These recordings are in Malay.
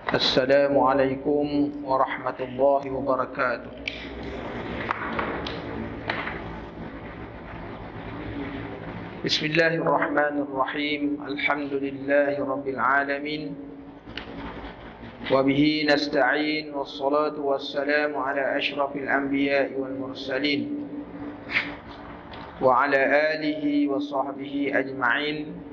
Assalamualaikum warahmatullahi wabarakatuh. Bismillahirrahmanirrahim. Alhamdulillahi rabbil alamin. Wa bihi nasta'in, wassalatu wassalamu ala ashrafil anbiya'i wal mursalin wa ala alihi wa sahbihi ajma'in.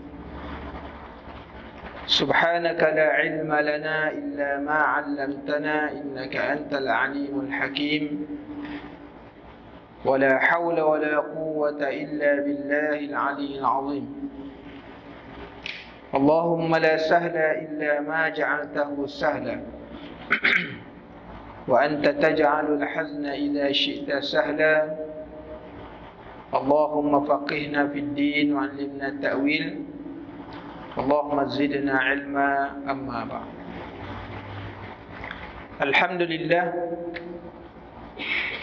سبحانك لا علم لنا إلا ما علمتنا إنك أنت العليم الحكيم ولا حول ولا قوة إلا بالله العلي العظيم اللهم لا سهل إلا ما جعلته سهلا وأنت تجعل الحزن إذا شئت سهلا اللهم فقهنا في الدين وعلمنا التأويل Allahumma zidna ilma amma ba'd. Alhamdulillah,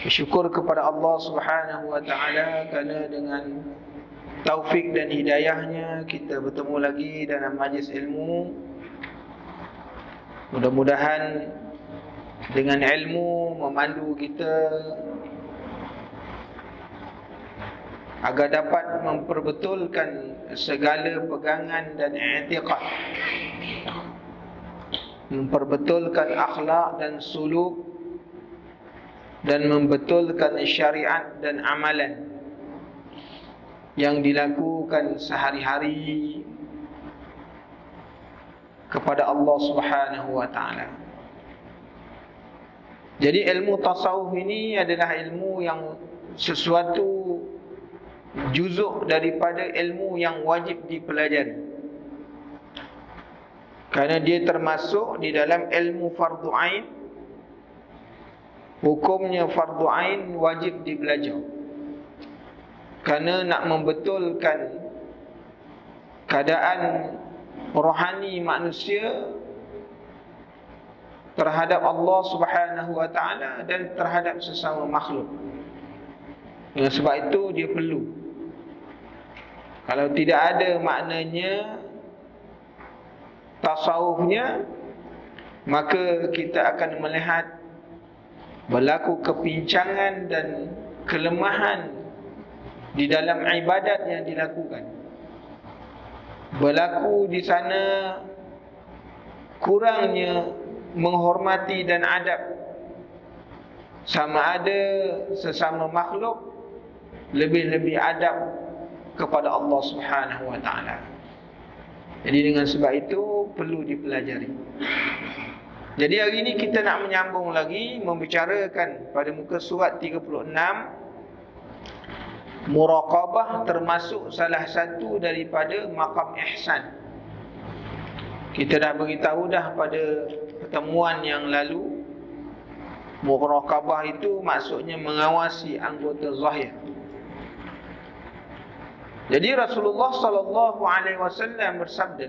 bersyukur kepada Allah Subhanahu wa taala kerana dengan taufik dan hidayahnya kita bertemu lagi dalam majlis ilmu. Mudah-mudahan dengan ilmu memandu kita agar dapat memperbetulkan segala pegangan dan i'tiqad, memperbetulkan akhlak dan suluk, dan membetulkan syariat dan amalan yang dilakukan sehari-hari kepada Allah Subhanahu wa taala. Jadi ilmu tasawuf ini adalah ilmu yang sesuatu juzuk daripada ilmu yang wajib dipelajari, kerana dia termasuk di dalam ilmu fardu ain. Hukumnya fardu ain wajib dibelajar, kerana nak membetulkan keadaan rohani manusia terhadap Allah Subhanahu wa taala dan terhadap sesama makhluk. Dengan sebab itu dia perlu. Kalau tidak ada maknanya tasawufnya, maka kita akan melihat berlaku kepincangan dan kelemahan di dalam ibadat yang dilakukan. Berlaku di sana kurangnya menghormati dan adab, sama ada sesama makhluk, lebih-lebih adab kepada Allah Subhanahu wa taala. Jadi dengan sebab itu perlu dipelajari. Jadi hari ini kita nak menyambung lagi membicarakan pada muka surat 36. Muraqabah termasuk salah satu daripada maqam ihsan. Kita dah beritahu dah pada pertemuan yang lalu, muraqabah itu maksudnya mengawasi anggota zahir. Jadi Rasulullah sallallahu alaihi wasallam bersabda,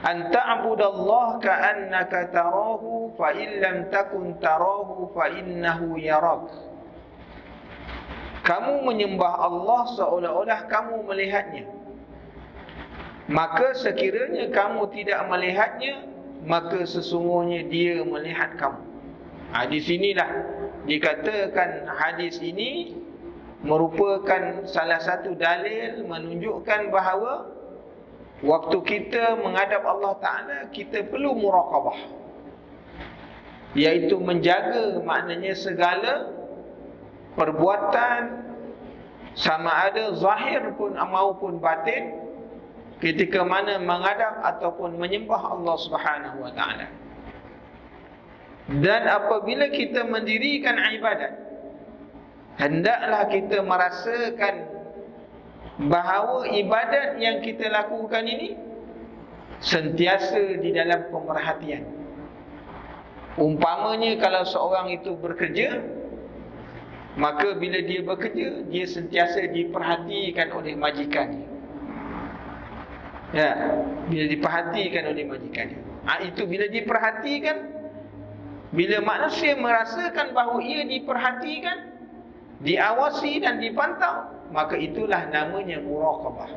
"An ta'budallaha ka'annaka tarahu fa in lam takun tarahu fa innahu yarak." Kamu menyembah Allah seolah-olah kamu melihatnya. Maka sekiranya kamu tidak melihatnya, maka sesungguhnya dia melihat kamu. Di sinilah dikatakan hadis ini merupakan salah satu dalil menunjukkan bahawa waktu kita menghadap Allah Ta'ala, kita perlu muraqabah, iaitu menjaga maknanya segala perbuatan, sama ada zahir pun maupun batin, ketika mana menghadap ataupun menyembah Allah Subhanahu wa Ta'ala. Dan apabila kita mendirikan ibadat, hendaklah kita merasakan bahawa ibadat yang kita lakukan ini sentiasa di dalam pemerhatian. Umpamanya kalau seorang itu bekerja, maka bila dia bekerja, dia sentiasa diperhatikan oleh majikannya. Ya, bila diperhatikan oleh majikannya. Itu bila diperhatikan, bila manusia merasakan bahawa ia diperhatikan, diawasi dan dipantau, maka itulah namanya muraqabah.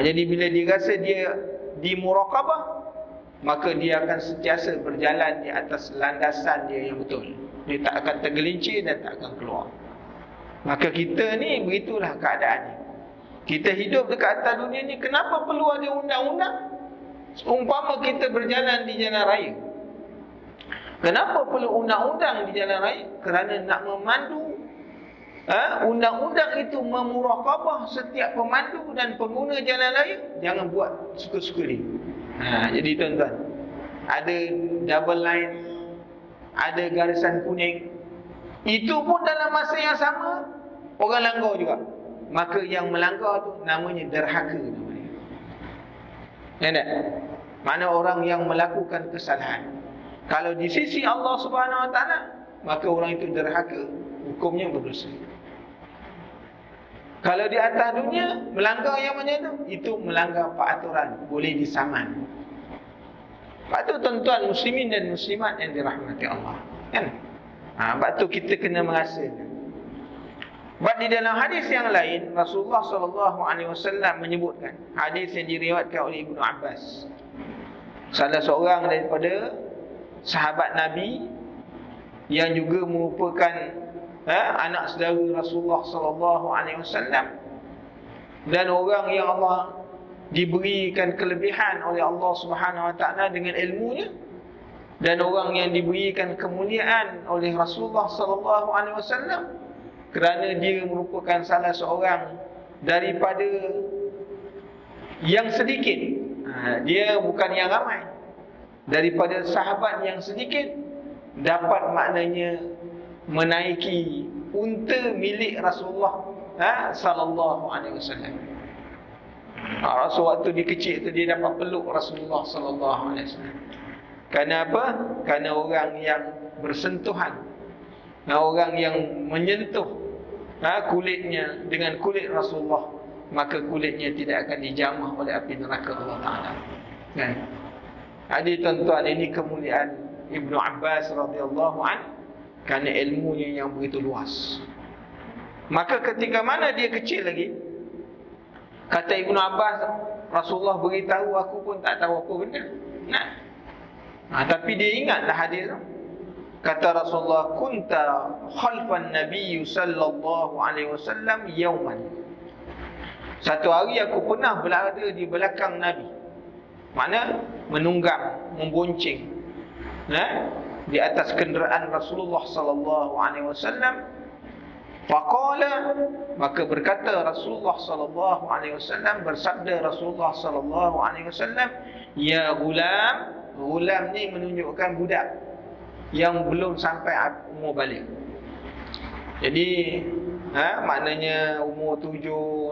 Jadi bila dirasa dia dimuraqabah, maka dia akan sentiasa berjalan di atas landasan dia yang betul. Dia tak akan tergelincir dan tak akan keluar. Maka kita ni begitulah keadaannya. Kita hidup dekat atas dunia ni, kenapa perlu ada undang-undang? Umpama kita berjalan di jalan raya, kenapa perlu undang-undang di jalan raya? Kerana nak memandu. Undang-undang itu memuraqabah setiap pemandu dan pengguna jalan raya. Jangan buat suka-suka dia. Jadi tuan-tuan, ada double line, ada garisan kuning, itu pun dalam masa yang sama orang langgar juga. Maka yang melanggar tu namanya derhaka namanya. Tak? Mana orang yang melakukan kesalahan. Kalau di sisi Allah Subhanahu Wa Taala, maka orang itu derhaka, hukumnya berdosa. Kalau di atas dunia melanggar yang mana itu melanggar peraturan, boleh disaman. Sebab tu tuan-tuan muslimin dan muslimat yang dirahmati Allah, kan? Sebab tu kita kena merasakan. Sebab di dalam hadis yang lain, Rasulullah SAW menyebutkan, hadis yang diriwayatkan oleh Ibnu Abbas, salah seorang daripada sahabat Nabi yang juga merupakan anak saudara Rasulullah SAW, dan orang yang Allah diberikan kelebihan oleh Allah Subhanahu Wa Taala dengan ilmunya, dan orang yang diberikan kemuliaan oleh Rasulullah SAW kerana dia merupakan salah seorang daripada yang sedikit. Dia bukan yang ramai, daripada sahabat yang sedikit dapat maknanya menaiki unta milik Rasulullah sallallahu alaihi wasallam. Rasul waktu dia kecil tu dia dapat peluk Rasulullah sallallahu alaihi wasallam. Kerana apa? Kerana orang yang bersentuhan, orang yang menyentuh kulitnya dengan kulit Rasulullah, maka kulitnya tidak akan dijamah oleh api neraka Allah Ta'ala, kan? Jadi tuan-tuan, ini kemuliaan Ibnu Abbas radhiyallahu anhu kerana ilmunya yang begitu luas. Maka ketika mana dia kecil lagi, kata Ibnu Abbas, Rasulullah beritahu, aku pun tak tahu apa benda. Tapi dia ingatlah hadis. Kata Rasulullah, kunta khalfan Nabi sallallahu alaihi wasallam yauman. Satu hari aku pernah berada di belakang Nabi. Mana? Menunggang, membonceng di atas kenderaan Rasulullah sallallahu alaihi wasallam. Faqala, maka berkata Rasulullah sallallahu alaihi wasallam, bersabda Rasulullah sallallahu alaihi wasallam, ya gulam. Gulam ni menunjukkan budak yang belum sampai umur balik. Jadi maknanya umur 7,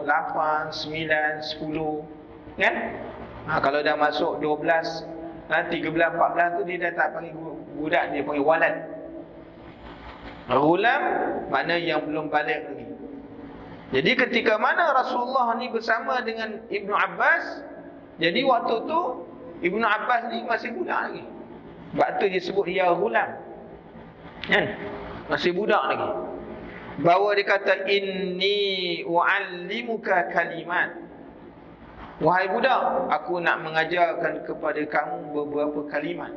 8, 9, 10, kan? Kalau dah masuk 12, 13, 14 tu dia dah tak panggil budak, dia panggil walad. Gulam makna yang belum balik lagi. Jadi ketika mana Rasulullah ni bersama dengan Ibnu Abbas, jadi waktu tu Ibnu Abbas ni masih budak lagi. Sebab tu dia sebut ya gulam, kan? Masih budak lagi. Bahawa dia kata, inni u'allimuka kalimat. Wahai budak, aku nak mengajarkan kepada kamu beberapa kalimat.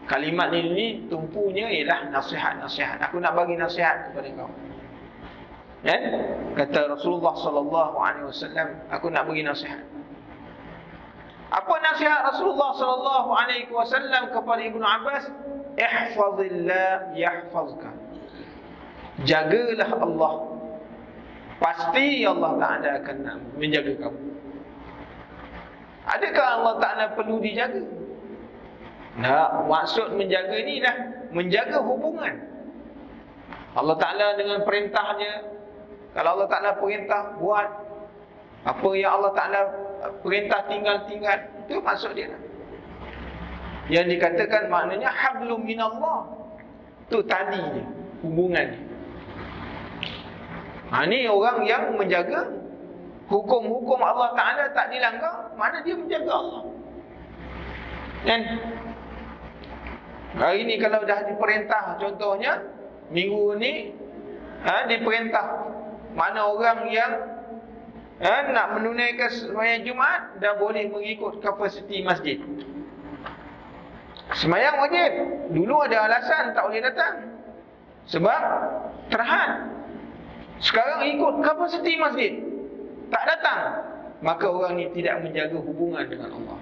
Kalimat ini tumpunya ialah nasihat-nasihat. Aku nak bagi nasihat kepada kau, kan? Kata Rasulullah sallallahu alaihi wasallam, aku nak bagi nasihat. Apa nasihat Rasulullah sallallahu alaihi wasallam kepada Ibnu Abbas? Ihfazillah yahfazka. Jagalah Allah, pasti Allah Ta'ala akan menjaga kamu. Adakah Allah Ta'ala perlu dijaga? Maksud menjaga ni dah menjaga hubungan Allah Ta'ala dengan perintahnya. Kalau Allah Ta'ala perintah, buat. Apa yang Allah Ta'ala perintah, tinggal. Itu maksud dia. Yang dikatakan maknanya hablum minallah, tu tadinya hubungannya. Ini orang yang menjaga hukum-hukum Allah Ta'ala tak dilanggar, mana dia menjaga Allah, kan? Hari ni kalau dah diperintah, contohnya minggu ni diperintah, mana orang yang nak menunaikan sembahyang Jumaat dah boleh mengikut kapasiti masjid. Semayang wajib. Dulu ada alasan tak boleh datang, sebab terhad. Sekarang ikut kapasiti masjid, tak datang, maka orang ni tidak menjaga hubungan dengan Allah.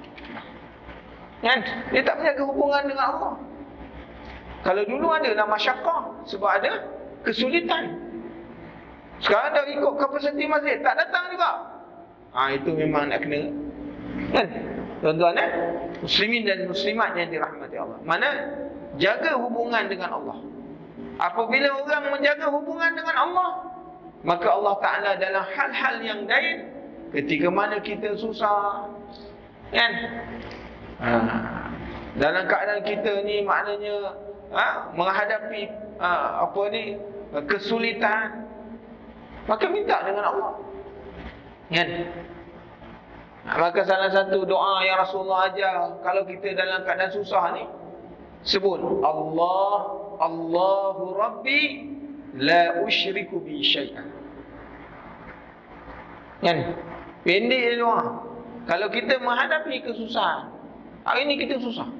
Kan? Dia tak menjaga hubungan dengan Allah. Kalau dulu ada nama syaqqah, sebab ada kesulitan. Sekarang dah ikut kapasiti masjid, tak datang juga. Itu memang nak kena. Kan? Tuan-tuan, muslimin dan muslimat yang dirahmati Allah. Mana jaga hubungan dengan Allah. Apabila orang menjaga hubungan dengan Allah, maka Allah Ta'ala dalam hal-hal yang lain, ketika mana kita susah, kan? Dalam keadaan kita ni maknanya menghadapi kesulitan, maka minta dengan Allah, kan? Maka salah satu doa yang Rasulullah ajar, kalau kita dalam keadaan susah ni, sebut Allahu Rabbi la usyriku bi syai'an. Kan? Pendek doa. Kalau kita menghadapi kesusahan, hari ni kita susah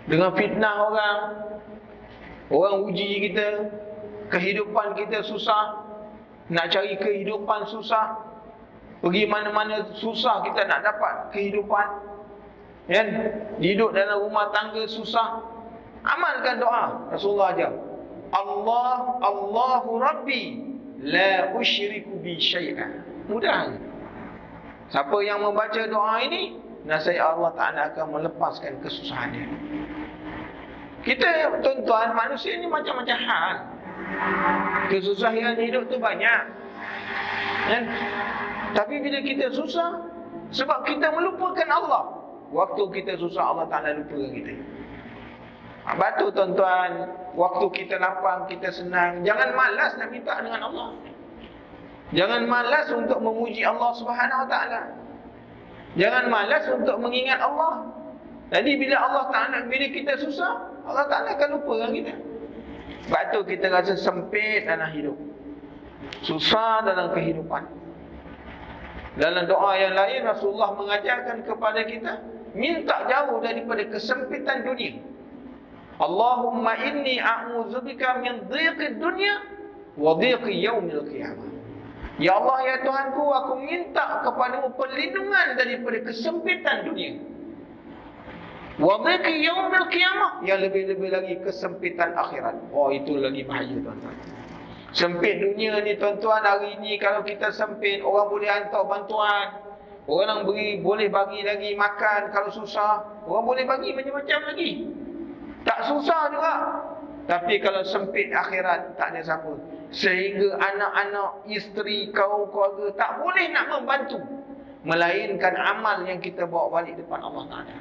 dengan fitnah orang uji kita, kehidupan kita susah, nak cari kehidupan susah, pergi mana-mana susah kita nak dapat kehidupan, kan? Hidup dalam rumah tangga susah, amalkan doa Rasulullah ajar. Allahu Rabbi la usyriku bi syai'an. Mudah. Siapa yang membaca doa ini, nasihat Allah Ta'ala akan melepaskan kesusahan dia. Kita, tuan-tuan, manusia ni macam-macam hal. Kesusahan hidup tu banyak, kan? Tapi bila kita susah, sebab kita melupakan Allah, waktu kita susah Allah Ta'ala lupakan kita. Batu, tuan-tuan, waktu kita lapang, kita senang, jangan malas nak minta dengan Allah. Jangan malas untuk memuji Allah Subhanahu Wa Ta'ala. Jangan malas untuk mengingat Allah. Jadi bila Allah Ta'ala, bila kita susah, Allah Ta'ala akan lupakan kita. Batu kita rasa sempit dalam hidup, susah dalam kehidupan. Dalam doa yang lain, Rasulullah mengajarkan kepada kita, minta jauh daripada kesempitan dunia. Allahumma inni a'udzubika min dhiqid dunya wa dhiqi yaumil qiyamah. Ya Allah, ya Tuhanku, aku minta kepadamu perlindungan daripada kesempitan dunia, wa dhiqi yaumil qiyamah, yang lebih-lebih lagi kesempitan akhirat. Itu lagi bahaya, tuan-tuan. Sempit dunia ni, tuan-tuan, hari ni kalau kita sempit, orang boleh hantar bantuan, orang boleh bagi lagi makan. Kalau susah, orang boleh bagi macam-macam lagi. Tak susah juga. Tapi kalau sempit akhirat, tak ada siapa. Sehingga anak-anak, isteri, kaum keluarga tak boleh nak membantu, melainkan amal yang kita bawa balik depan Allah Ta'ala.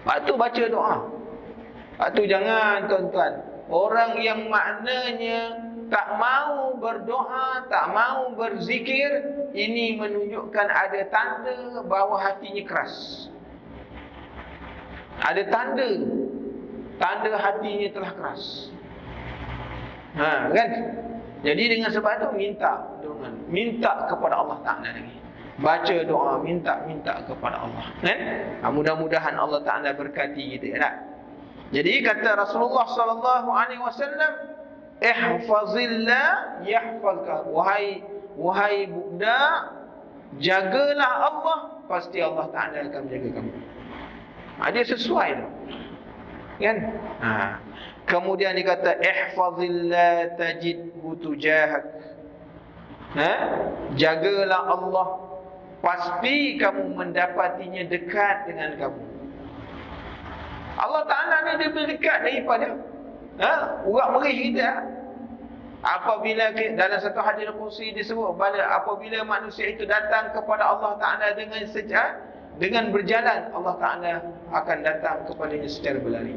Lepas tu baca doa. Lepas tu jangan, tuan-tuan, orang yang maknanya tak mau berdoa, tak mau berzikir, ini menunjukkan ada tanda bahawa hatinya keras. Ada tanda hatinya telah keras. Kan? Jadi dengan sebab itu minta kepada Allah Ta'ala lagi. Baca doa, minta kepada Allah, kan? Mudah-mudahan Allah Ta'ala berkati kita, kan? Jadi kata Rasulullah sallallahu alaihi wasallam, ihfazillah yahfazka. Wahai budak, jagalah Allah, pasti Allah Ta'ala akan menjaga kamu. Dia sesuai tu, kan? Kemudian dia kata, ihfazillah tajidhu tujahak. Jagalah Allah, pasti kamu mendapatinya dekat dengan kamu. Allah Ta'ala ni dia lebih dekat daripada urat merih kita. Apabila dalam satu hadis qudsi disebut, apabila manusia itu datang kepada Allah Ta'ala dengan berjalan, Allah Ta'ala akan datang kepadanya secara berlari.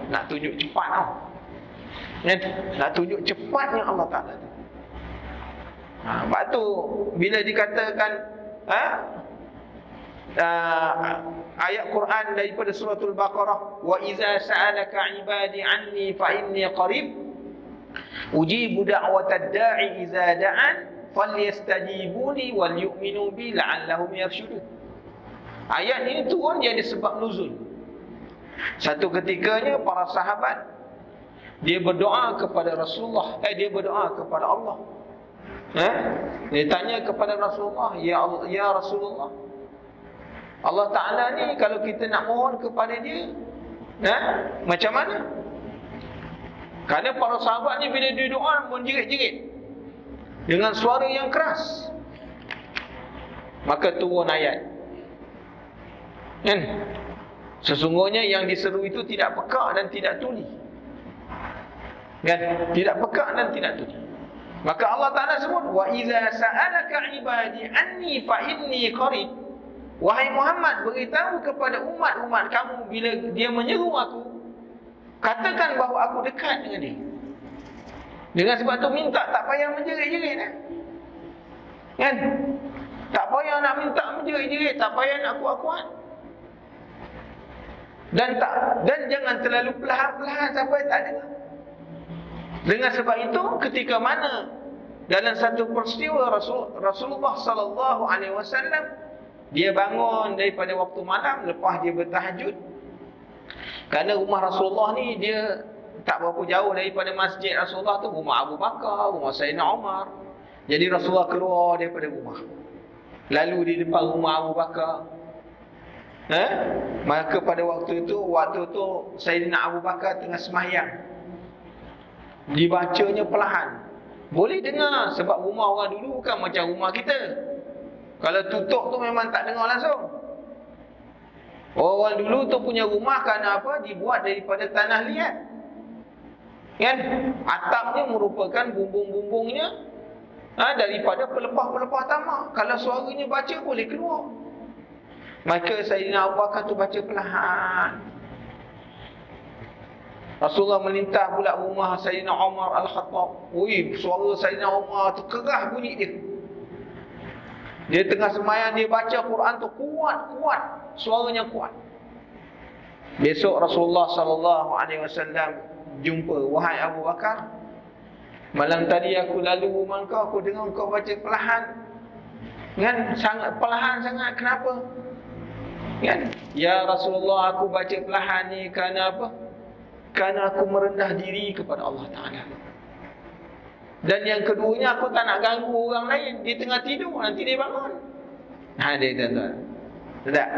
Nak tunjuk cepat tau. Nak tunjuk cepatnya Allah Ta'ala. Sebab tu bila dikatakan ayat Quran daripada suratul Baqarah, wa iza sa'alaka ibadi anni fa inni qarib ujibu da'watad da'i iza da'an falyastajibuni wal yu'minu bi la'allahum yarshudun. Ayat ini turun jadi sebab nuzul. Satu ketikanya para sahabat dia berdoa kepada Rasulullah, dia berdoa kepada Allah. Dia tanya kepada Rasulullah, ya Allah, ya Rasulullah, Allah Ta'ala ni kalau kita nak mohon kepada dia, macam mana? Kerana para sahabat ni bila dia doa menjerit-jerit dengan suara yang keras. Maka turun ayat, kan? Sesungguhnya yang diseru itu tidak peka dan tidak tuli, kan? Tidak peka dan tidak tuli. Maka Allah Ta'ala sebut, wa iza sa'alaka ibadi anni fa inni qarib. Wahai Muhammad, beritahu kepada umat-umat kamu bila dia menyeru aku, katakan bahawa aku dekat dengan dia. Dengan sebab tu minta, tak payah menjerit-jerit, kan? Tak payah nak minta menjerit-jerit, tak payah nak kuat-kuat. Dan jangan terlalu perlahan-perlahan sampai tak dengar. Dengan sebab itu, ketika mana dalam satu peristiwa Rasulullah sallallahu alaihi wasallam dia bangun daripada waktu malam lepas dia bertahajud. Kerana rumah Rasulullah ni dia tak berapa jauh daripada masjid Rasulullah tu, rumah Abu Bakar, rumah Sayyidina Umar. Jadi Rasulullah keluar daripada rumah, lalu di depan rumah Abu Bakar. Maka pada waktu tu Sayyidina Abu Bakar tengah sembahyang. Dibacanya perlahan, boleh dengar sebab rumah orang dulu bukan macam rumah kita. Kalau tutup tu memang tak dengar langsung. Orang dulu tu punya rumah kerana apa? Dibuat daripada tanah liat, kan? Atapnya merupakan bumbung-bumbungnya daripada pelepah-pelepah tamak. Kalau suaranya baca boleh keluar. Maka Sayyidina Abu Bakar tu baca perlahan. Rasulullah melintah pula rumah Sayyidina Umar Al-Khattab. Suara Sayyidina Umar tu kerah bunyi dia. Dia tengah sembahyang, dia baca Quran tu kuat-kuat, suaranya kuat. Besok Rasulullah sallallahu alaihi wasallam jumpa, wahai Abu Bakar, malam tadi aku lalu rumah kau, aku dengar kau baca perlahan. Kan, sangat perlahan sangat. Kenapa? Kan? Ya Rasulullah, aku baca perlahan ni kerana apa? Kerana aku merendah diri kepada Allah Ta'ala. Dan yang keduanya, aku tak nak ganggu orang lain. Dia tengah tidur, nanti dia bangun. Dia tuan-tuan. Tak?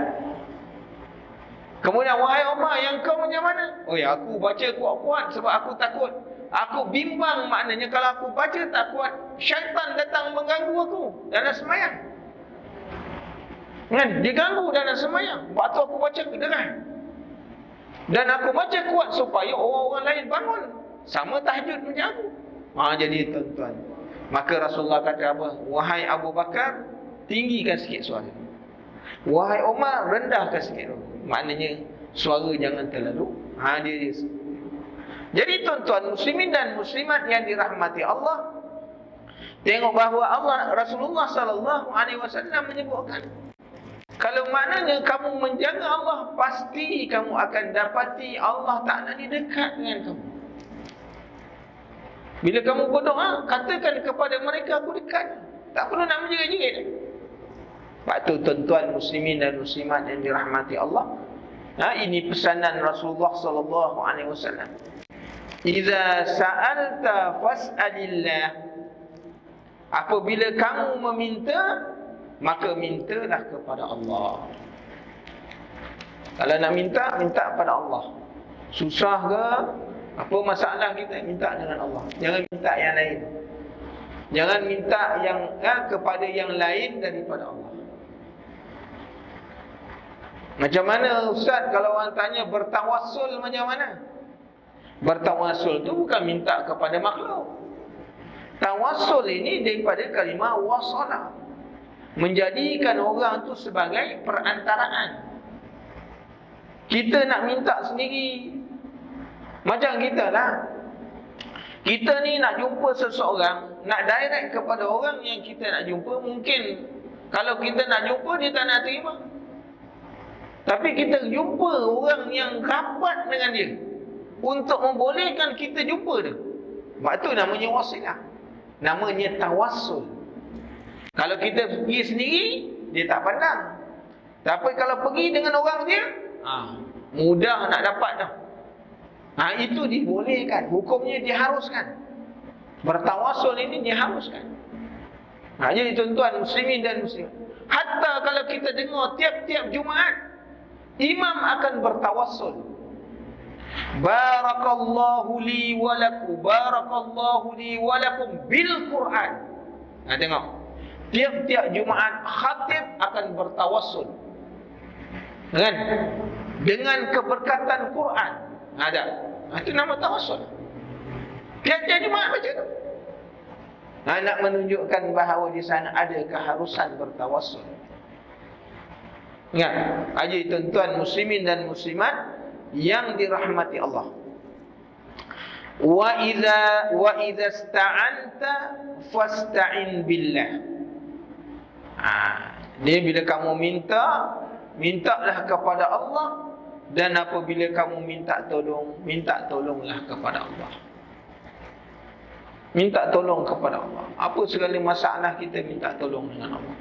Kemudian, wahai Umar, yang kau macam mana? Aku baca kuat-kuat sebab aku takut. Aku bimbang, maknanya kalau aku baca tak kuat, syaitan datang mengganggu aku dalam sembahyang. Kan? Dia ganggu dalam sembahyang. Waktu aku baca kedengaran. Dan aku baca kuat supaya orang-orang lain bangun. Sama tahajud macam aku. Jadi tuan-tuan, maka Rasulullah kata apa? Wahai Abu Bakar, tinggikan sikit suara. Wahai Umar, rendahkan sikit. Maknanya suara jangan terlalu. Jadi tuan-tuan muslimin dan muslimat yang dirahmati Allah, tengok bahawa Rasulullah sallallahu alaihi wasallam menyebutkan, kalau maknanya kamu menjaga Allah, pasti kamu akan dapati Allah Ta'ala ni dekat dengan kamu. Bila kamu berdoa, katakan kepada mereka, aku dekat. Tak perlu nak menjerit-jerit. Sebab tu tuan-tuan muslimin dan muslimat yang dirahmati Allah, ini pesanan Rasulullah sallallahu alaihi wasallam. Iza sa'alta fas'alillah. Apabila kamu meminta, maka mintalah kepada Allah. Kalau nak minta, minta kepada Allah. Susah ke? Apa masalah kita? Minta dengan Allah. Jangan minta yang lain. Jangan minta yang kepada yang lain daripada Allah. Macam mana Ustaz kalau orang tanya bertawassul macam mana? Bertawassul tu bukan minta kepada makhluk. Tawassul ini daripada kalimah wasala, menjadikan orang tu sebagai perantaraan. Kita nak minta sendiri. Macam kita lah, kita ni nak jumpa seseorang, nak direct kepada orang yang kita nak jumpa. Mungkin kalau kita nak jumpa, dia tak nak terima. Tapi kita jumpa orang yang rapat dengan dia untuk membolehkan kita jumpa dia. Sebab tu namanya wasilah, namanya tawassul. Kalau kita pergi sendiri, dia tak pandang. Tapi kalau pergi dengan orang dia, mudah nak dapat dah. Itu dibolehkan, hukumnya diharuskan. Bertawasul ini diharuskan. Jadi tuan-tuan muslimin dan muslimat, hatta kalau kita dengar tiap-tiap Jumaat imam akan bertawassul, barakallahu li wa lakum, barakallahu li wa lakum bil Quran. Tengok, tiap-tiap Jumaat khatib akan bertawassul dengan keberkatan Quran. Ada. Itu nama tawassul. Tiap-tiap Jumaat baca tu. Nak menunjukkan bahawa di sana ada keharusan bertawassul. Ingat, jadi tuan-tuan muslimin dan muslimat yang dirahmati Allah. Wa idza ista'anta fasta'in billah. Dia bila kamu mintalah kepada Allah, dan apabila kamu minta tolonglah kepada Allah. Minta tolong kepada Allah. Apa segala masalah kita minta tolong dengan Allah.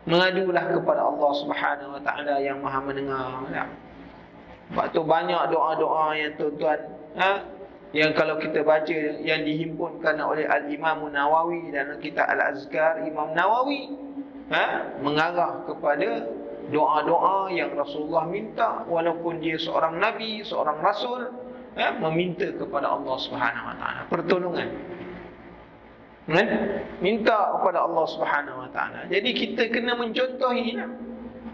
Mengadulah kepada Allah Subhanahu Wa Taala yang Maha mendengar. Sebab tu banyak doa-doa yang tuan-tuan, yang kalau kita baca, yang dihimpunkan oleh Al-Imam Nawawi dan kitab Al-Azkar Imam Nawawi, mengarah kepada doa-doa yang Rasulullah minta, walaupun dia seorang Nabi, seorang Rasul, meminta kepada Allah Subhanahu Wa Taala pertolongan. Minta kepada Allah Subhanahu Wa Taala. Jadi kita kena mencontohi.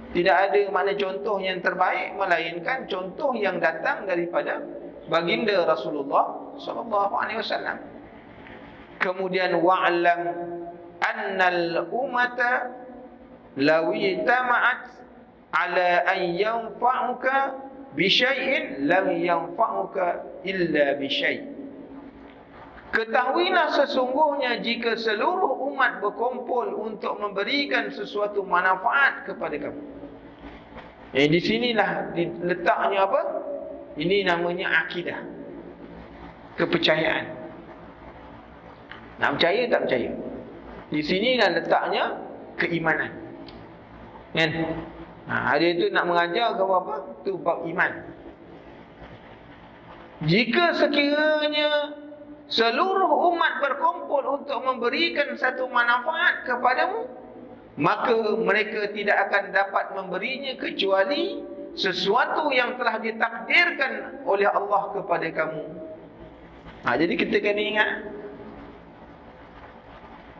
Tidak ada mana contoh yang terbaik melainkan contoh yang datang daripada baginda Rasulullah sallallahu alaihi wasallam. Kemudian wa'lam annal ummata law ijtama'at ala an yanfa'uka bi syai'in lam yanfa'uka illa bi syai'. Ketahuilah sesungguhnya jika seluruh umat berkumpul untuk memberikan sesuatu manfaat kepada kamu. Di sinilah letaknya apa? Ini namanya akidah. Kepercayaan. Nak percaya tak percaya? Di sinilah letaknya keimanan. Kan? Ada itu nak mengajar ke apa? Itu bab iman. Jika sekiranya seluruh umat berkumpul untuk memberikan satu manfaat kepadamu, maka mereka tidak akan dapat memberinya kecuali sesuatu yang telah ditakdirkan oleh Allah kepada kamu. Jadi kita kena ingat,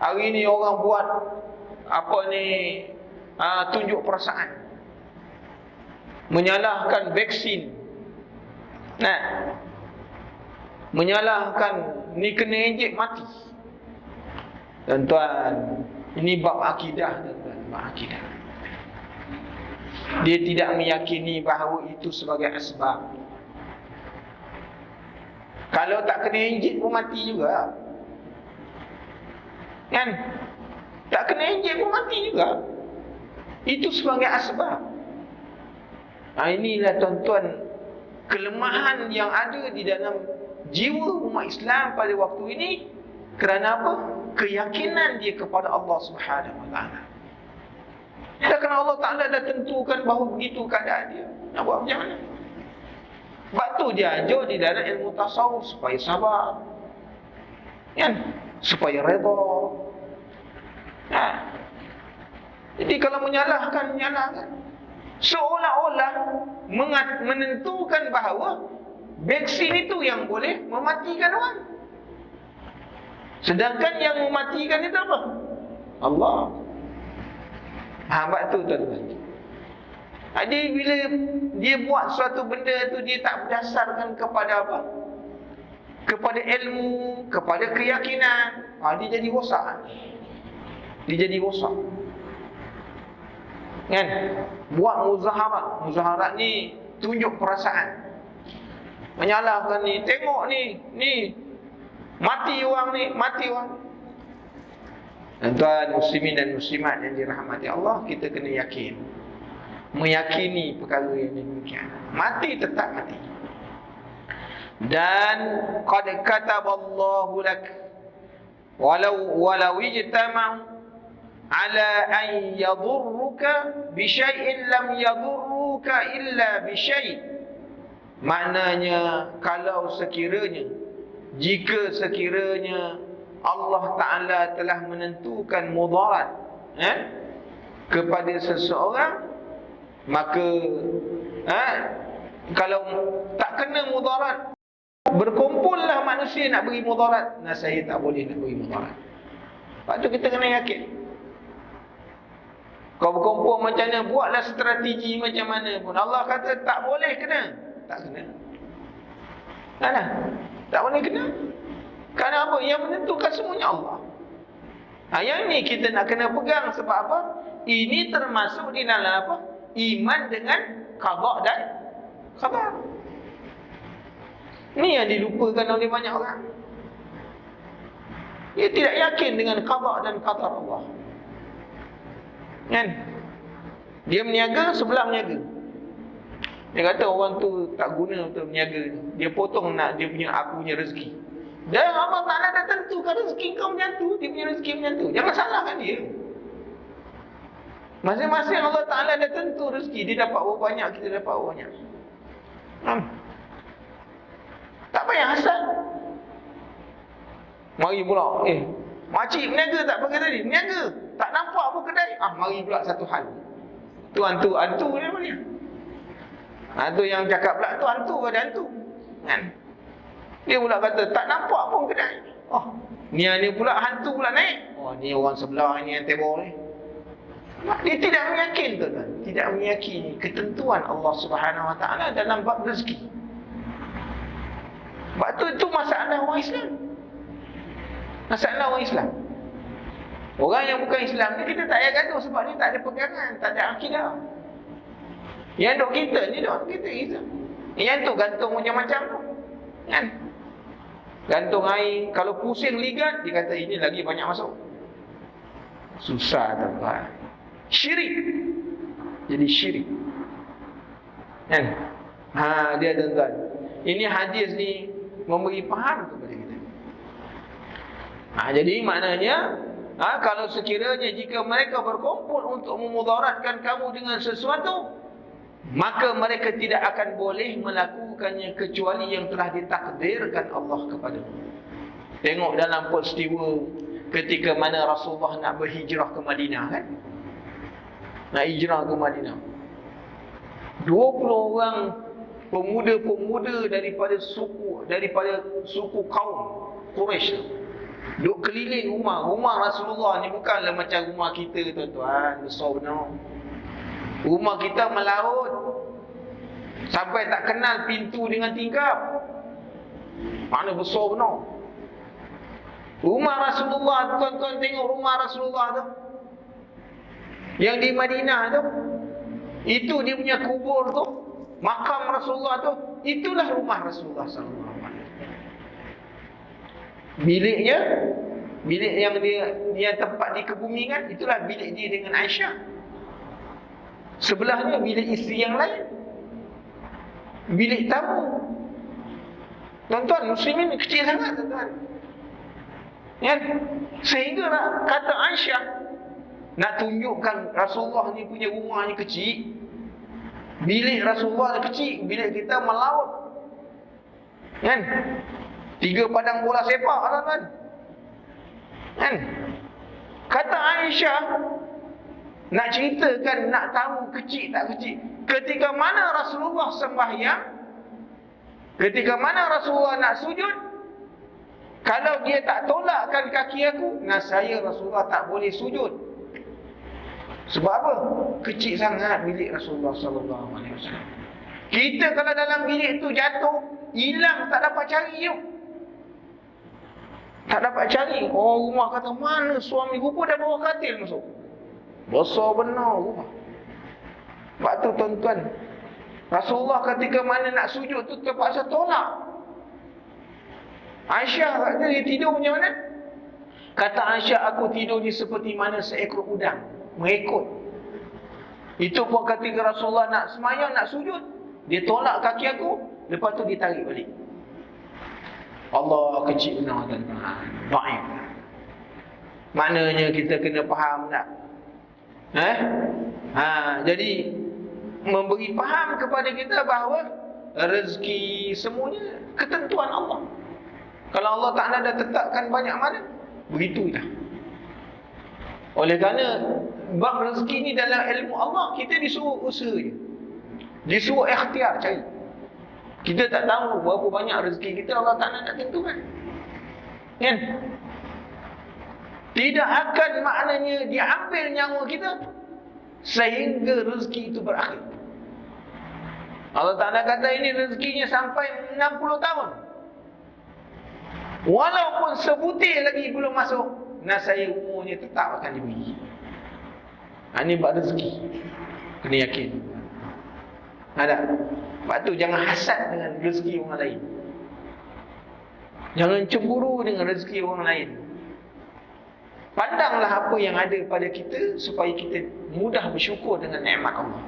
hari ni orang buat apa ni, tunjuk perasaan, menyalahkan vaksin, menyalahkan ni kena injek mati. Tuan-tuan, ini bab akidah, tuan-tuan, bab akidah. Dia tidak meyakini bahawa itu sebagai asbab. Kalau tak kena injek pun mati juga. Kan? Tak kena injek pun mati juga. Itu sebagai asbab. Inilah tuan-tuan kelemahan yang ada di dalam jiwa umat Islam pada waktu ini. Kerana apa? Keyakinan dia kepada Allah Subhanahu Wa Taala. Dan kerana Allah Ta'ala dah tentukan bahawa begitu keadaan dia, nak buat macam mana? Sebab tu dia ajar di dalam ilmu tasawuf supaya sabar, kan? Supaya redha. Jadi kalau menyalahkan, seolah-olah menentukan bahawa vaksin itu yang boleh mematikan orang. Sedangkan yang mematikan itu apa? Allah. Sebab tu tuan-tuan. Jadi bila dia buat suatu benda tu, dia tak berdasarkan kepada apa? Kepada ilmu, kepada keyakinan, dia jadi rosak. Dia jadi rosak. Kan? Buat muzaharat. Muzaharat ni tunjuk perasaan, menyalahkan ni, tengok ni mati orang ni, mati orang. Tuan muslimin dan muslimat yang dirahmati Allah, kita kena yakin, meyakini perkara yang demikian. Mati tetap mati. Dan qad kataballahu lak walau ijtama'u ala an yadurruka bi syai'in lam yadurruka illa bi syai'. Maknanya kalau sekiranya, jika sekiranya Allah Ta'ala telah menentukan mudarat kepada seseorang, maka kalau tak kena mudarat, berkumpullah manusia nak beri mudarat, saya tak boleh nak beri mudarat. Lepas tu kita kena yakin. Kau berkumpul macam mana, buatlah strategi macam mana pun, Allah kata tak boleh kena, tak kena. Tak boleh kena. Kerana apa? Yang menentukan semuanya Allah. Yang ni kita nak kena pegang. Sebab apa? Ini termasuk di dalam apa? Iman dengan qada dan qadar. Ni yang dilupakan oleh banyak orang. Dia tidak yakin dengan qada dan qadar Allah. Kan? Dia meniaga, sebelah meniaga. Dia kata orang tu tak guna untuk meniaga. Dia potong nak dia punya, aku punya rezeki. Dan Allah Ta'ala dah tentukan rezeki kau macam tu, dia punya rezeki macam tu. Jangan salahkan dia. Masing-masing Allah Ta'ala dah tentu rezeki. Dia dapat berapa banyak, kita dapat berapa banyak. Tak payah hasad. Mari pula, makcik meniaga tak pakai tadi? Meniaga, tak nampak apa kedai? Mari pula satu hal. Tu hantu dia mana? Tu yang cakap pula tu hantu pada hantu. Kan? Dia pula kata tak nampak pun kedai. Ni pula hantu pula naik. Ni orang sebelah ni yang tebor ni. Dia tidak meyakin, tuan-tuan. Tidak meyakini ketentuan Allah Subhanahu Wa Taala dalam bab rezeki. Sebab tu itu masalah orang Islam. Masalah orang Islam. Orang yang bukan Islam ni kita tak payah gaduh sebab ni tak ada pegangan, tak ada akidah. Yang dok kita ni dok kita. Yang tu gantung macam-macam tu. Kan? Gantung air, kalau pusing ligat, dia kata ini lagi banyak masuk. Susah tuan-tuan. Syirik. Jadi syirik. Kan? Dia tuan-tuan. Ini hadis ni memberi faham kepada kita. Jadi maknanya, kalau sekiranya jika mereka berkumpul untuk memudaratkan kamu dengan sesuatu, maka mereka tidak akan boleh melakukannya kecuali yang telah ditakdirkan Allah kepadamu. Tengok dalam peristiwa ketika mana Rasulullah nak berhijrah ke Madinah, kan? Nak hijrah ke Madinah. 20 orang pemuda-pemuda daripada suku kaum Quraisy duk keliling rumah Rasulullah ni. Bukanlah macam rumah kita, tuan-tuan, besar benar. Rumah kita melaut sampai tak kenal pintu dengan tingkap. Mana besar benar. Rumah Rasulullah, tuan-tuan tengok rumah Rasulullah tu, yang di Madinah tu, itu dia punya kubur tu, makam Rasulullah tu, itulah rumah Rasulullah SAW. Biliknya, bilik yang dia tempat dikebumikan, itulah bilik dia dengan Aisyah. Sebelahnya bilik isteri yang lain, bilik tamu. Tuan-tuan, muslimin kecil sangat, tuan-tuan. Sehingga kata Aisyah, nak tunjukkan Rasulullah ni punya rumah ni kecil, bilik Rasulullah ni kecil, bilik kita melaut. 3 padang bola sepak, tuan-tuan. Kata Aisyah, nak ceritakan, nak tahu kecil tak kecil. Ketika mana Rasulullah sembahyang, ketika mana Rasulullah nak sujud, kalau dia tak tolakkan kaki aku, saya Rasulullah tak boleh sujud. Sebab apa? Kecil sangat bilik Rasulullah SAW. Kita kalau dalam bilik tu jatuh, hilang, tak dapat cari yuk. Tak dapat cari. Rumah kata, mana suami rupa dah bawa katil masuk. Besar benar rumah. Sebab tu tuan-tuan, Rasulullah ketika mana nak sujud tu terpaksa tolak. Aisyah kata dia tidur macam mana? Kata Aisyah, aku tidur ni seperti mana seekor udang mengikut. Itu pun ketika Rasulullah nak semayang, nak sujud, dia tolak kaki aku, lepas tu dia tarik balik. Allah, kecil benar, tuan-tuan. Baik. Maknanya kita kena faham tak? Jadi memberi faham kepada kita bahawa rezeki semuanya ketentuan Allah. Kalau Allah Ta'ala dah tetapkan banyak mana, begitulah. Oleh kerana bab rezeki ni dalam ilmu Allah, kita disuruh usaha je, disuruh ikhtiar cari. Kita tak tahu berapa banyak rezeki kita, Allah Ta'ala tak tentukan, kan? Tidak akan maknanya diambil nyawa kita sehingga rezeki itu berakhir. Allah Ta'ala kata ini rezekinya sampai 60 tahun. Walaupun sebutir lagi belum masuk, nasaya umurnya tetap akan diberi. Ini bab rezeki. Kena yakin. Ada. Sebab tu jangan hasad dengan rezeki orang lain. Jangan cemburu dengan rezeki orang lain. Pandanglah apa yang ada pada kita supaya kita mudah bersyukur dengan nikmat Allah.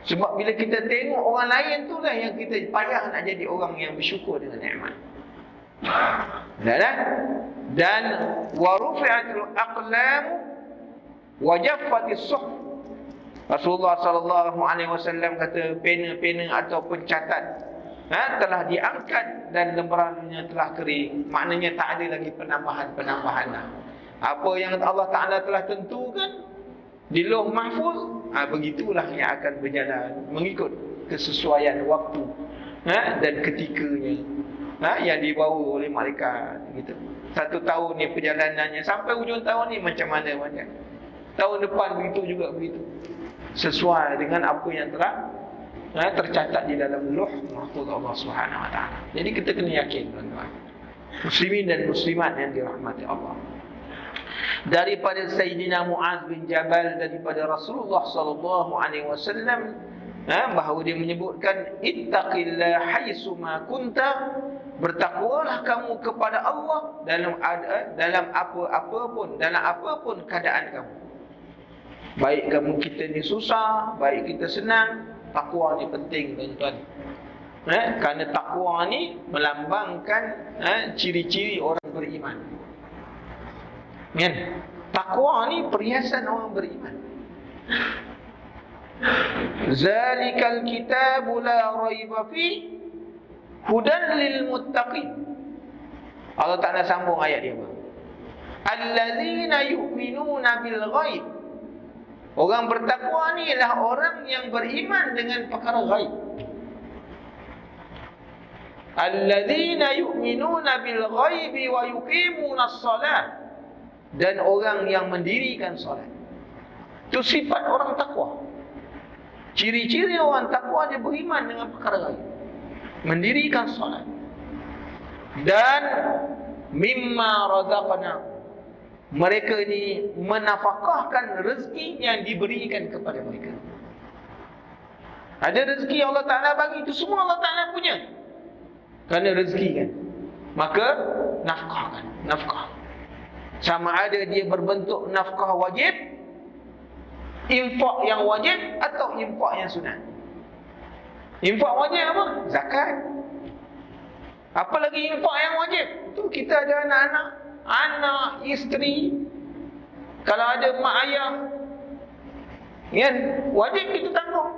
Sebab bila kita tengok orang lain tu lah yang kita payah nak jadi orang yang bersyukur dengan nikmat. Dan wa rufi'atul aqlam wa jaffatis suhuf. Rasulullah sallallahu alaihi wasallam kata pena-pena atau pencatat telah diangkat dan lembarannya telah kering. Maknanya tak ada lagi penambahan dah. Apa yang Allah Ta'ala telah tentukan di Lauh Mahfuz, begitulah yang akan berjalan mengikut kesesuaian waktu dan ketikanya yang dibawa oleh malaikat gitu. 1 tahun ni perjalanannya, sampai hujung tahun ni macam mana macam. Tahun depan begitu juga begitu. Sesuai dengan apa yang telah tercatat di dalam Lauh Mahfuz Allah Subhanahu Wa Taala. Jadi kita kena yakin, tuan-tuan, muslimin dan muslimat yang dirahmati Allah. Daripada Sayyidina Muaz bin Jabal, daripada Rasulullah sallallahu alaihi wasallam, bahawa dia menyebutkan ittaqillah haitsuma kunta, bertakwalah kamu kepada Allah dalam apa-apa pun keadaan kamu. Baik kamu kita ni susah, baik kita senang, takwa ni penting, tuan-tuan. Kerana takwa ni melambangkan ciri-ciri orang beriman. Kan? Takwa ni perhiasan orang beriman. Zalikal kitabu la raiba fi hudan lil muttaqin. Allah Ta'ala sambung ayat dia apa? Allazina yu'minuna bil ghaib. Orang bertakwa ni ialah orang yang beriman dengan perkara ghaib. Allazina yu'minuna bil ghaibi wa yuqimuna as-salat. Dan orang yang mendirikan solat. Itu sifat orang takwa. Ciri-ciri orang takwa, dia beriman dengan perkara lain, mendirikan solat, dan mimma razaqna, mereka ini menafkahkan rezeki yang diberikan kepada mereka. Ada rezeki Allah Ta'ala bagi, itu semua Allah Ta'ala punya. Kerana rezeki kan, maka nafkahkan. Nafkah sama ada dia berbentuk nafkah wajib, infak yang wajib, atau infak yang sunat. Infak wajib apa? Zakat. Apa lagi infak yang wajib? Itu kita ada anak, isteri. Kalau ada mak ayah, kan, wajib kita tanggung.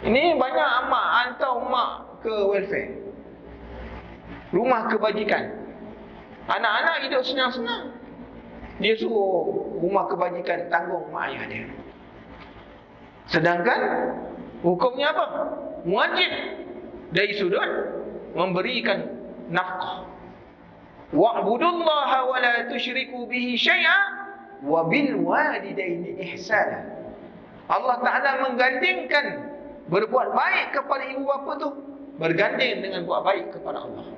Ini banyak mak hantar mak ke welfare, rumah kebajikan. Anak-anak hidup senang-senang, dia suruh rumah kebajikan tanggung mak ayah dia. Sedangkan hukumnya apa? Wajib dari sudut memberikan nafkah. Wa'budullaha wa la tusyriku bihi syai'a wa bil walidaini ihsana. Allah Ta'ala menggandingkan berbuat baik kepada ibu bapa tu berganding dengan buat baik kepada Allah.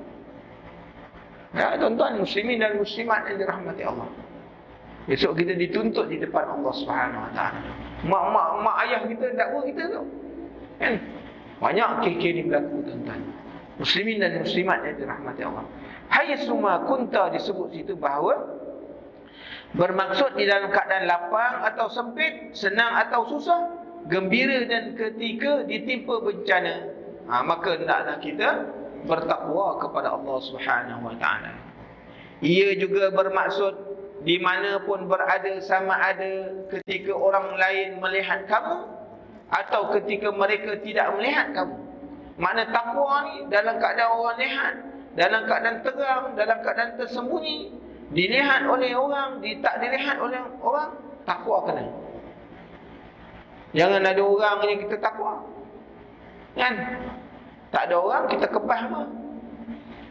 Ya, tuan-tuan muslimin dan muslimat yang dirahmati Allah, besok kita dituntut di depan Allah Subhanahu Wa Taala. Mak ayah kita dakwa kita tu, kan? Banyak kes ni berlaku, tuan-tuan muslimin dan muslimat yang dirahmati Allah. Haitsuma kunta disebut situ bahawa bermaksud di dalam keadaan lapang atau sempit, senang atau susah, gembira dan ketika ditimpa bencana, maka hendaklah kita bertakwa kepada Allah Subhanahu Wa Taala. Ia juga bermaksud di mana pun berada, sama ada ketika orang lain melihat kamu atau ketika mereka tidak melihat kamu. Makna takwa ni dalam keadaan orang lihat, dalam keadaan terang, dalam keadaan tersembunyi, dilihat oleh orang, tak dilihat oleh orang, takwa kena. Jangan ada orang ni kita takwa, kan? Tak ada orang kita kebah mah.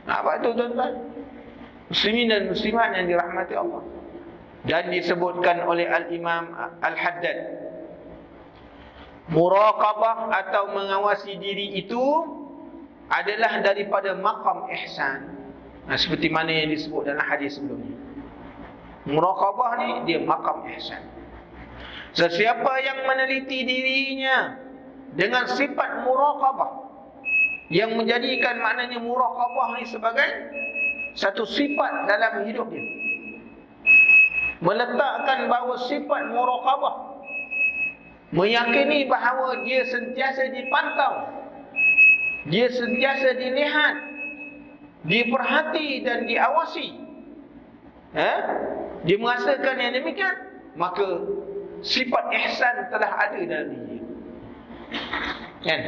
Apa tu tuan-tuan? Muslimin dan muslimat yang dirahmati Allah. Dan disebutkan oleh Al-Imam Al-Haddad, muraqabah atau mengawasi diri itu adalah daripada maqam ihsan. Seperti mana yang disebut dalam hadis sebelumnya. Muraqabah ni dia maqam ihsan. Sesiapa yang meneliti dirinya dengan sifat muraqabah, yang menjadikan maknanya muraqabah ni sebagai satu sifat dalam hidup dia, meletakkan bahawa sifat muraqabah, meyakini bahawa dia sentiasa dipantau, dia sentiasa dilihat, diperhati dan diawasi, dia merasakan yang demikian, maka sifat ihsan telah ada dalam diri, kan?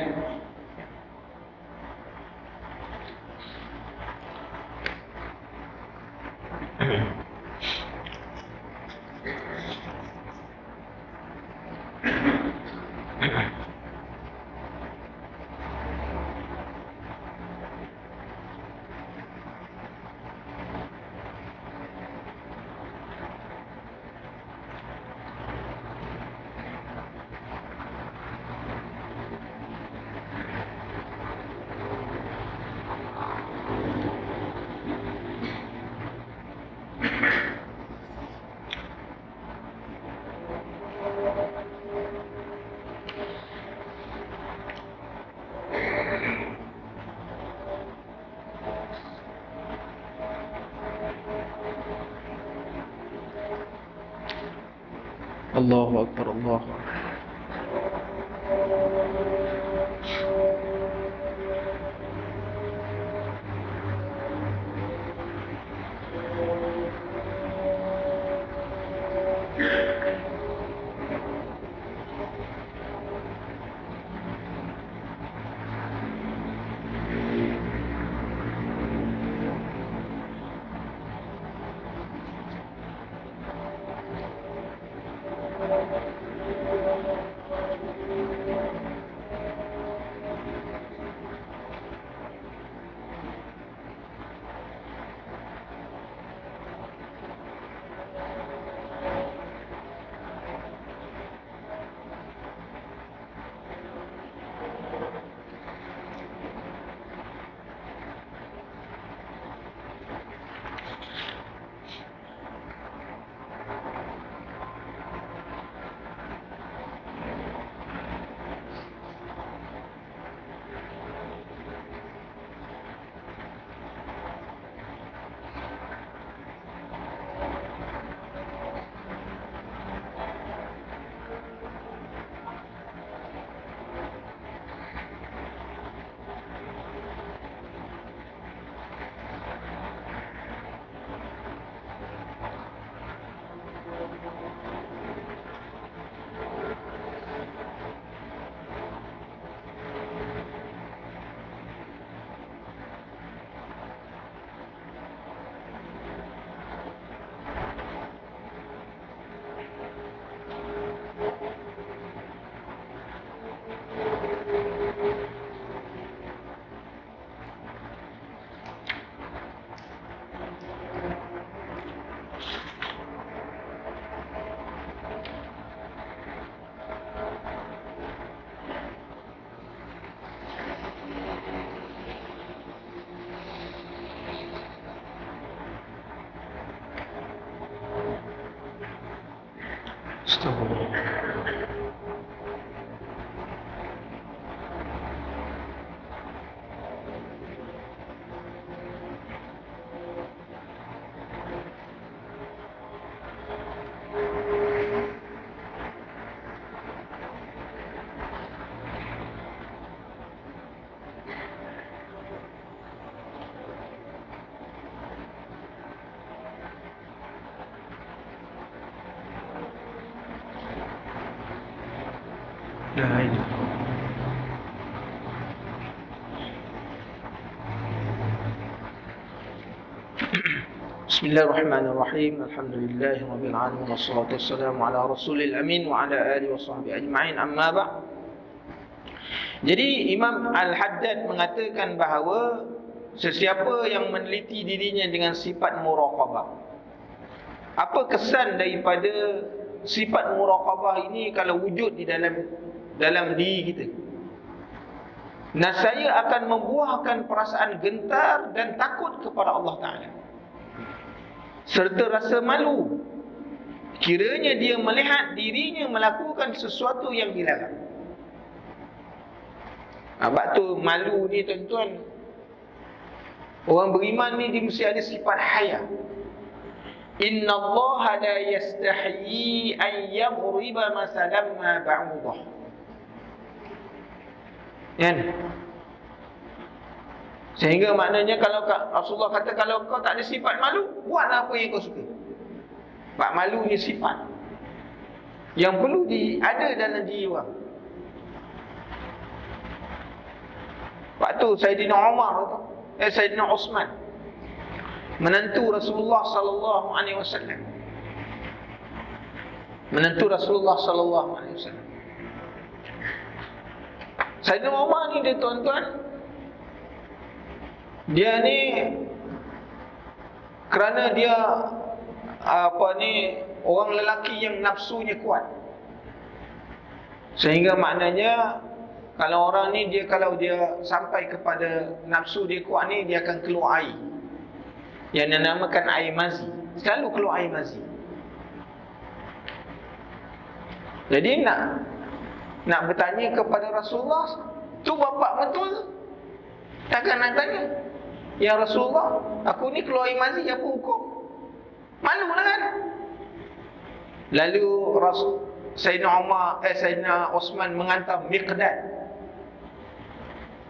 Allahu Akbar, Allahu Akbar. La ilaha. Bismillahirrahmanirrahim. Alhamdulillahirabbil alamin wassalatu wassalamu ala rasulil amin wa ala alihi washabbihi ajma'in. Amma ba'd. Jadi Imam Al-Haddad mengatakan bahawa sesiapa yang meneliti dirinya dengan sifat muraqabah, apa kesan daripada sifat muraqabah ini kalau wujud di dalam diri kita? Nasaya akan membuahkan perasaan gentar dan takut kepada Allah Ta'ala, serta rasa malu kiranya dia melihat dirinya melakukan sesuatu yang dilarang. Sebab tu malu ni tuan-tuan, orang beriman ni dia mesti ada sifat haya. Inna Allah la yastahyi an yadhriba masalan ma ba'udah. Kan? Sehingga maknanya kalau Rasulullah kata kalau kau tak ada sifat malu, buatlah apa yang kau suka. Sebab malu ni sifat yang perlu ada dalam diri orang. Sebab tu Sayyidina Umar Sayyidina Osman, menantu Rasulullah sallallahu alaihi wasallam. Menantu Rasulullah sallallahu alaihi wasallam. Sayyidina Umar ni dia tuan-tuan, dia ni kerana dia orang lelaki yang nafsunya kuat, sehingga maknanya kalau orang ni kalau dia sampai kepada nafsu dia kuat ni, dia akan keluar air yang dinamakan air mazi. Selalu keluar air mazi. Jadi nak bertanya kepada Rasulullah, tu bapak betul? Takkan nak tanya, ya Rasulullah, aku ni keluar air mazi, apa hukum? Malu lah kan? Lalu Sayyidina Osman menghantar Miqdad.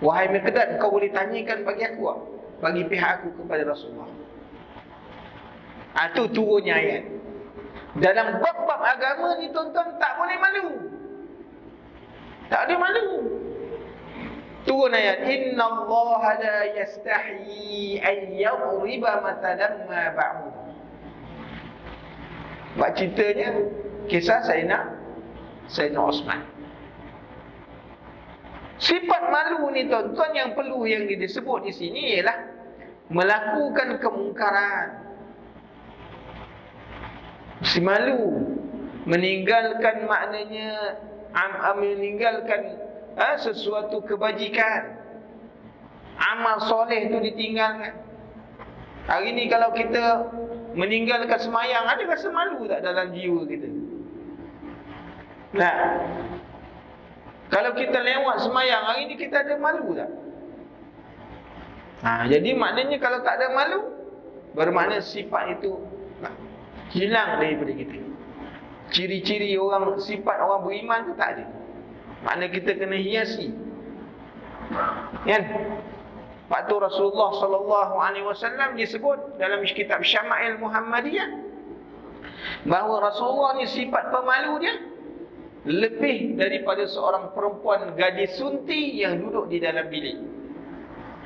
Wahai Miqdad, kau boleh tanyakan bagi aku, bagi pihak aku kepada Rasulullah. Itu turunnya ayat. Dalam bab-bab agama ni tuan-tuan, tak boleh malu. Tak ada malu. Turun ayat, Inna Allah la yastahyi an yadhriba mathalan ma ba'udah. Sebab ceritanya kisah Sayyidina Osman. Sifat malu ni tuan-tuan yang perlu yang disebut di sini ialah melakukan kemungkaran. Si malu, meninggalkan maknanya meninggalkan sesuatu kebajikan, amal soleh tu ditinggalkan. Hari ni kalau kita meninggalkan semayang, ada rasa malu tak dalam jiwa kita? Nah, kalau kita lewat semayang hari ni, kita ada malu tak? Jadi maknanya kalau tak ada malu, bermakna sifat itu hilang daripada kita. Ciri-ciri sifat orang beriman tu tak ada. Makna kita kena hiasi. Kan? Sebab tu Rasulullah sallallahu alaihi wasallam disebut dalam kitab Syama'il Muhammadiyah bahawa Rasulullah ni sifat pemalu dia lebih daripada seorang perempuan gadis sunti yang duduk di dalam bilik.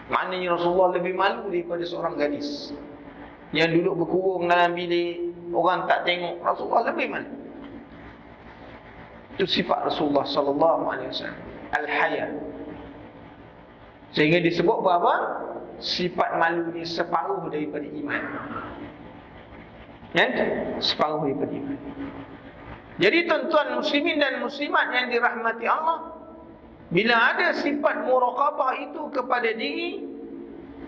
Maknanya Rasulullah lebih malu daripada seorang gadis yang duduk berkurung dalam bilik, orang tak tengok. Rasulullah lebih malu. Itu sifat Rasulullah sallallahu alaihi wasallam, al-haya. Sehingga disebut bahawa sifat malu ni separuh daripada iman. Kan? Separuh daripada iman. Jadi tuan-tuan muslimin dan muslimat yang dirahmati Allah, bila ada sifat muraqabah itu kepada diri,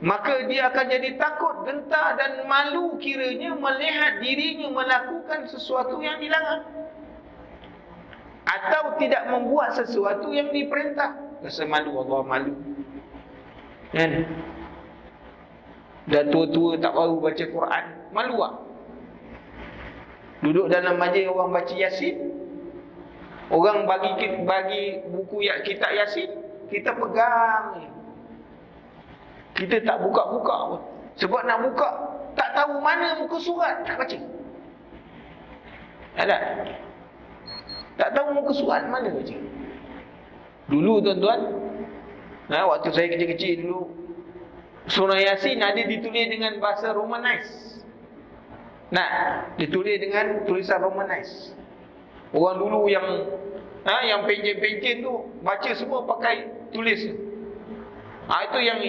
maka dia akan jadi takut, gentar dan malu kiranya melihat dirinya melakukan sesuatu yang dilarang atau tidak membuat sesuatu yang diperintah. Rasa malu, Allah malu. Kan? Dan tua-tua tak baru baca Quran, malu tak? Duduk dalam majlis orang baca Yasin, orang bagi buku kitab Yasin, kita pegang je. Kita tak buka-buka pun. Sebab nak buka, tak tahu mana muka surat, tak baca. Ada? Tak tahu muka surat mana baca. Dulu tuan-tuan, waktu saya kecil-kecil dulu, surah Yasin ada ditulis dengan bahasa Romanis. Ditulis dengan tulisan Romanis. Orang dulu yang pencen-pencen tu baca semua pakai tulis. Itu yang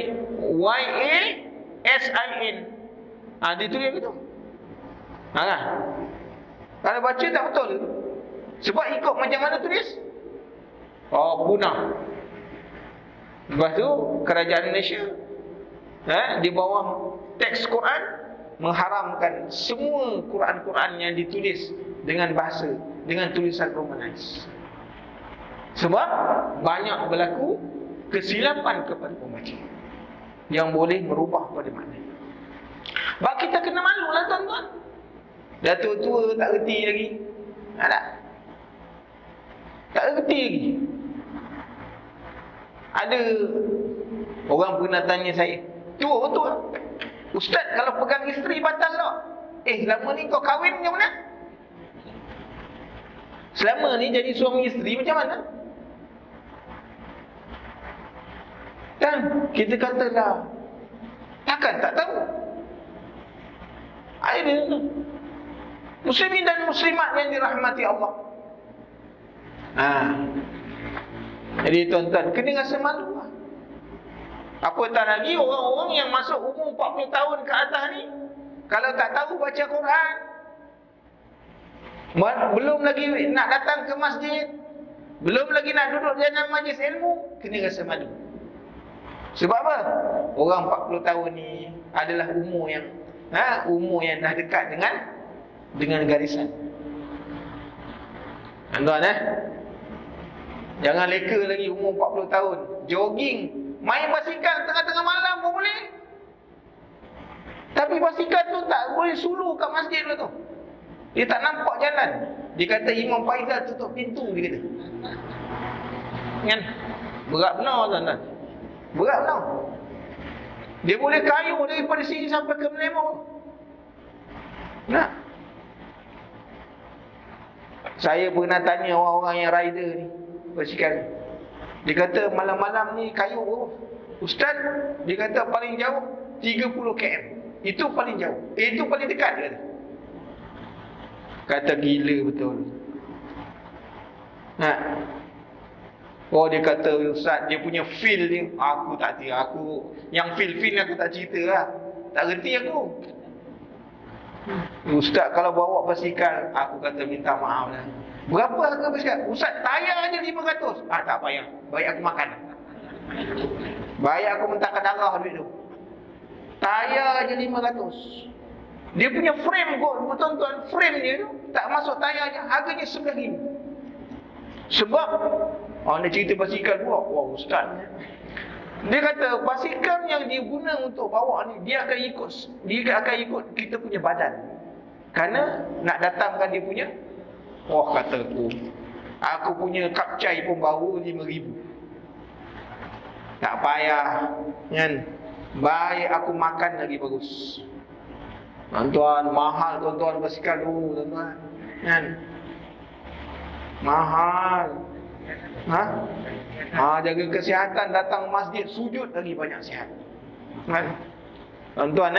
YASIN. Ditulis begitu. Kalau baca tak betul. Sebab ikut macam mana tulis? Punah. Lepas tu kerajaan Malaysia di bawah teks Quran mengharamkan semua Quran-Quran yang ditulis dengan bahasa, dengan tulisan Romanis. Sebab banyak berlaku kesilapan kepada pembaca yang boleh merubah pada makna. Sebab kita kena malu lah tuan-tuan. Dah tua-tua tak reti lagi. Tak reti lagi. Ada orang pernah tanya saya, tua betul, Ustaz kalau pegang isteri batal tak? Selama ni kau kahwin macam mana? Selama ni jadi suami isteri macam mana? Kan kita katalah, takkan tak tahu. Ada muslimin dan muslimat yang dirahmati Allah. Jadi tuan-tuan kena rasa malu lah. Apatah lagi orang-orang yang masuk umur 40 tahun ke atas ni, kalau tak tahu baca Quran, belum lagi nak datang ke masjid, belum lagi nak duduk dalam majlis ilmu, kena rasa malu. Sebab apa? Orang 40 tahun ni adalah umur yang dah dekat dengan garisan. Tuan-tuan jangan leka lagi umur 40 tahun jogging, main basikal tengah-tengah malam pun boleh. Tapi basikal tu tak boleh suluh kat masjid tu. Dia tak nampak jalan. Dia kata Imam Faizal tutup pintu, dia kata. Kan? Berat benar tuan-tuan. Berat benar. Dia boleh kayuh daripada sini sampai ke Melembong. Saya pernah tanya orang-orang yang rider ni, basikal. Dia kata malam-malam ni kayuh berapa? Ustaz, dia kata paling jauh 30 km. Itu paling jauh. Itu paling dekat dia. Kata gila betul. Dia kata Ustaz, dia punya feel ni aku tak tahu. Aku yang feel aku tak cerita lah. Tak reti aku. Ustaz kalau bawa basikal, aku kata minta maaf lah. Berapa harga basikal? Ustaz, tayar je 500. Tak payah. Baik aku makan. Baik aku mentahkan darah duit tu. Tayar je 500. Dia punya frame tuan-tuan, frame dia tu tak masuk tayar je, harganya RM9,000. Sebab dia cerita basikal pula. Ustaz, dia kata basikal yang dia guna untuk bawa ni, dia akan ikut kita punya badan. Kerana nak datangkan dia punya, kata aku punya kapcai pun baru RM5,000. Tak payah kan? Baik aku makan lagi bagus. Tuan-tuan, mahal tuan-tuan basikal tu tuan-tuan. Kan? Mahal. Jaga kesihatan, datang masjid, sujud lagi banyak sihat. Tuan-tuan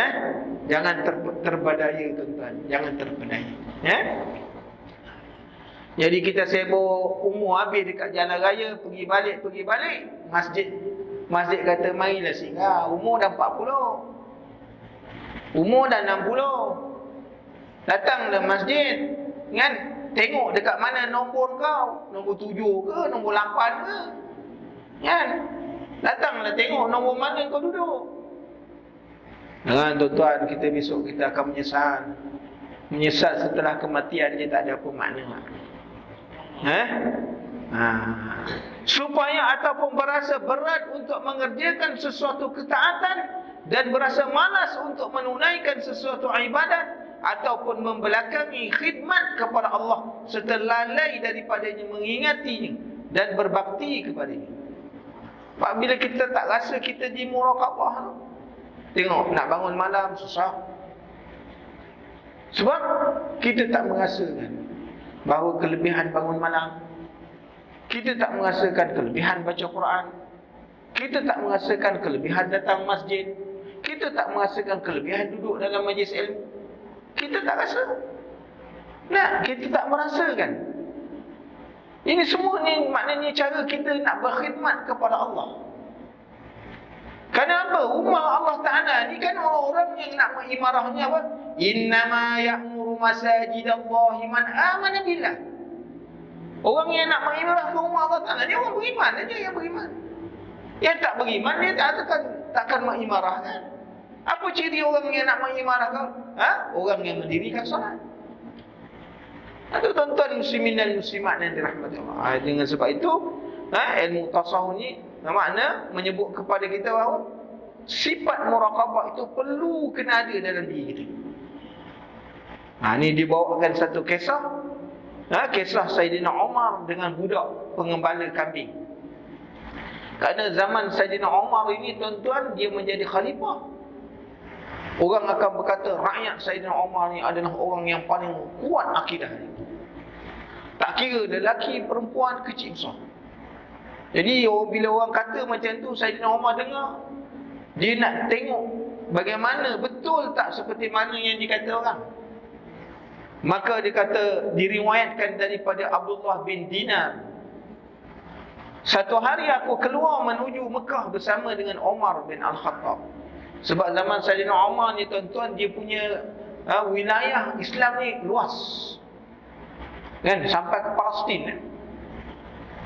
jangan terbadaya tuan-tuan, jangan terbadaya. Jadi kita sibuk umur habis dekat jalan raya, pergi balik masjid kata marilah singgah. Umur dah 40, umur dah 60, datanglah masjid kan. Tengok dekat mana nombor kau, nombor 7 ke, nombor 8 ke, kan? Datanglah tengok nombor mana kau duduk. Tuan-tuan, kita besok kita akan menyesal setelah kematian dia tak ada apa makna. Supaya ataupun berasa berat untuk mengerjakan sesuatu ketaatan dan berasa malas untuk menunaikan sesuatu ibadat ataupun membelakangi khidmat kepada Allah serta lalai daripadanya mengingatinya dan berbakti kepadanya. Apabila kita tak rasa kita di muraqabah, tengok nak bangun malam susah. Sebab kita tak merasakan bahawa kelebihan bangun malam, Kita tak merasakan kelebihan baca Quran. Kita tak merasakan kelebihan datang masjid. Kita tak merasakan kelebihan duduk dalam majlis ilmu. Kita tak rasa. Nah, kita tak merasakan. Ini semua ni maknanya cara kita nak berkhidmat kepada Allah. Kerana apa? Umat Allah Ta'ala ni kan orang-orang yang nak mengimarahnya apa? Innama ya'muru masajidallahi man amana billah. Orang yang nak mengimarah ke umat Allah Ta'ala ni orang beriman aja yang beriman. Yang tak beriman dia takkan mengimarahkan. Apa ciri orang yang nak mengimarahkan? Orang yang mendirikan solat. Itu tuan-tuan muslimin dan muslimat yang dirahmati Allah. Dengan sebab itu ilmu tasawuf ni makna menyebut kepada kita bahawa sifat muraqabah itu perlu kena ada dalam diri kita. Ini dibawakan satu kisah. Kisah Sayyidina Umar dengan budak pengembala kambing. Kerana zaman Sayyidina Umar ini tuan-tuan, dia menjadi khalifah. Orang akan berkata rakyat Sayyidina Umar ni adalah orang yang paling kuat akidah. Tak kira lelaki, perempuan, kecil besar. Jadi bila orang kata macam tu, Sayyidina Umar dengar, dia nak tengok bagaimana betul tak seperti mana yang dikata orang. Maka dia kata, diriwayatkan daripada Abdullah bin Dinar, satu hari aku keluar menuju Mekah bersama dengan Umar bin Al-Khattab. Sebab zaman Sayyidina Umar ni tuan-tuan, dia punya wilayah Islam ni luas, kan, sampai ke Palestin,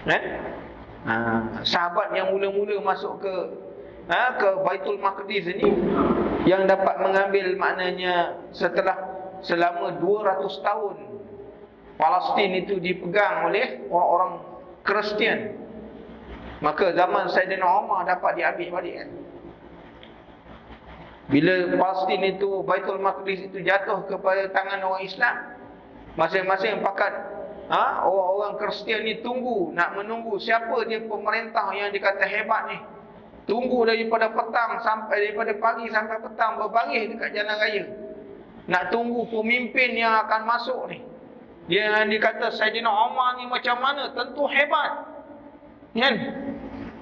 kan? Sahabat yang mula-mula masuk ke Baitul Maqdis ni, yang dapat mengambil maknanya selama 200 tahun Palestin itu dipegang oleh orang-orang Kristian. Maka zaman Sayyidina Umar dapat diambil balik, kan? Bila Palestin itu, Baitul Maqdis itu jatuh kepada tangan orang Islam, masing-masing pakat orang-orang Kristian ni menunggu siapa dia pemerintah yang dikata hebat ni. Tunggu daripada pagi sampai petang berbaris dekat jalan raya. Nak tunggu pemimpin yang akan masuk ni. Dia yang dikata Sayyidina Umar ni macam mana? Tentu hebat, kan?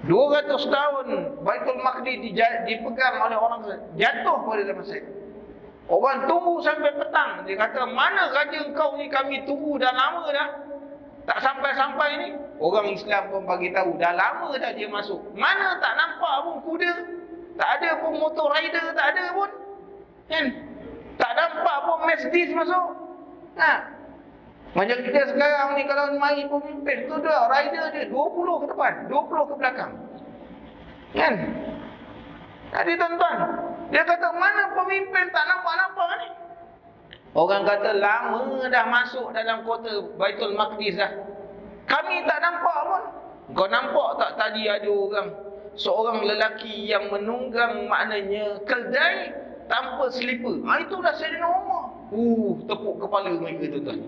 200 tahun Baitul Maqdis dipegang oleh orang, jatuh pada zaman saya. Orang tunggu sampai petang. Dia kata, mana raja engkau ni, kami tunggu dah lama dah, tak sampai-sampai ni. Orang Islam pun bagi tahu, dah lama dah dia masuk. Mana tak nampak pun kuda, tak ada pun motor rider, tak ada pun, kan? Tak nampak pun Mercedes masuk. Macam kita sekarang ni, kalau mari pemimpin tu dah rider dia 20 ke depan, 20 ke belakang, kan? Jadi tuan-tuan, dia kata mana pemimpin tak nampak-nampak ni. Orang kata lama dah masuk dalam kota Baitul Maqdis dah, kami tak nampak pun. Kau nampak tak tadi ada seorang lelaki yang menunggang maknanya keldai tanpa slipper. Itulah Sayyidina Umar. Tepuk kepala mereka tuan-tuan.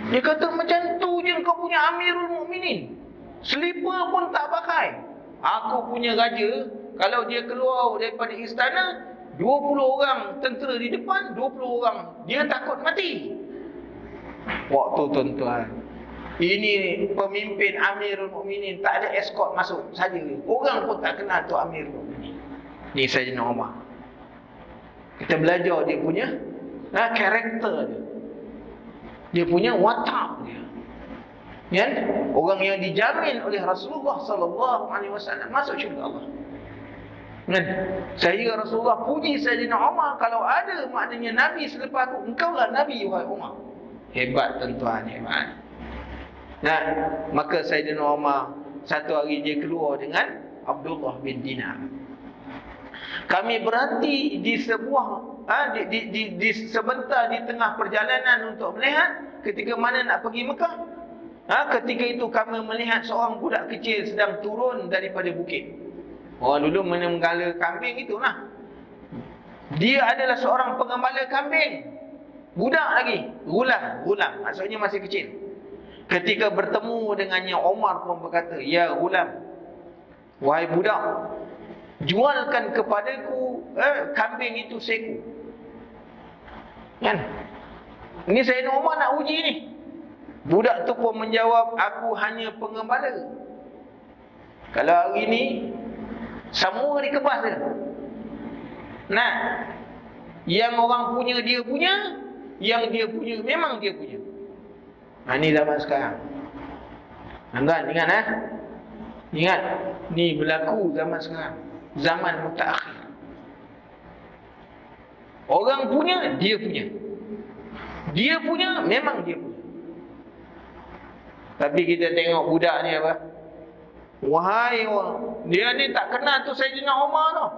Dia kata macam tu je kau punya Amirul Mukminin, slipper pun tak pakai. Aku punya raja, kalau dia keluar daripada istana, 20 orang tentera di depan, 20 orang dia takut mati. Waktu tuan-tuan, ini pemimpin Amirul Mukminin, tak ada escort masuk saja. Orang pun tak kenal tu Amirul Mukminin. Ni Sayyidina Umar. Kita belajar dia punya karakter dia. Dia punya watak dia. Kan? Orang yang dijamin oleh Rasulullah sallallahu alaihi wasallam masuk syurga Allah. Kan? Sehingga Rasulullah puji Sayyidina Umar, kalau ada maknanya Nabi selepas aku, engkaulah Nabi wahai Umar. Hebat tuan-tuan, hebat. Maka Sayyidina Umar satu hari dia keluar dengan Abdullah bin Dinar. Kami berhenti di sebuah sebentar di tengah perjalanan untuk melihat ketika mana nak pergi Mekah. Ketika itu kami melihat seorang budak kecil sedang turun daripada bukit. Orang dulu menggembala kambing itulah. Dia adalah seorang pengembala kambing. Budak lagi, gulam, maksudnya masih kecil. Ketika bertemu dengannya, Umar pun berkata, ya gulam, wahai budak, jualkan kepadaku kambing itu seku. Kan? Ini Sayyidina Umar nak uji ni. Budak tu pun menjawab, aku hanya pengembala. Kalau hari ni semua dikebas dia. Nah, yang orang punya dia punya, yang dia punya memang dia punya. Ini zaman sekarang. Tuan-tuan ingat Ingat, ni berlaku zaman sekarang, zaman mutakhir. Orang punya, dia punya. Dia punya, memang dia punya. Tapi kita tengok budak ni apa? Wahai orang, dia ni tak kenal tu Sayyidina Umar tau.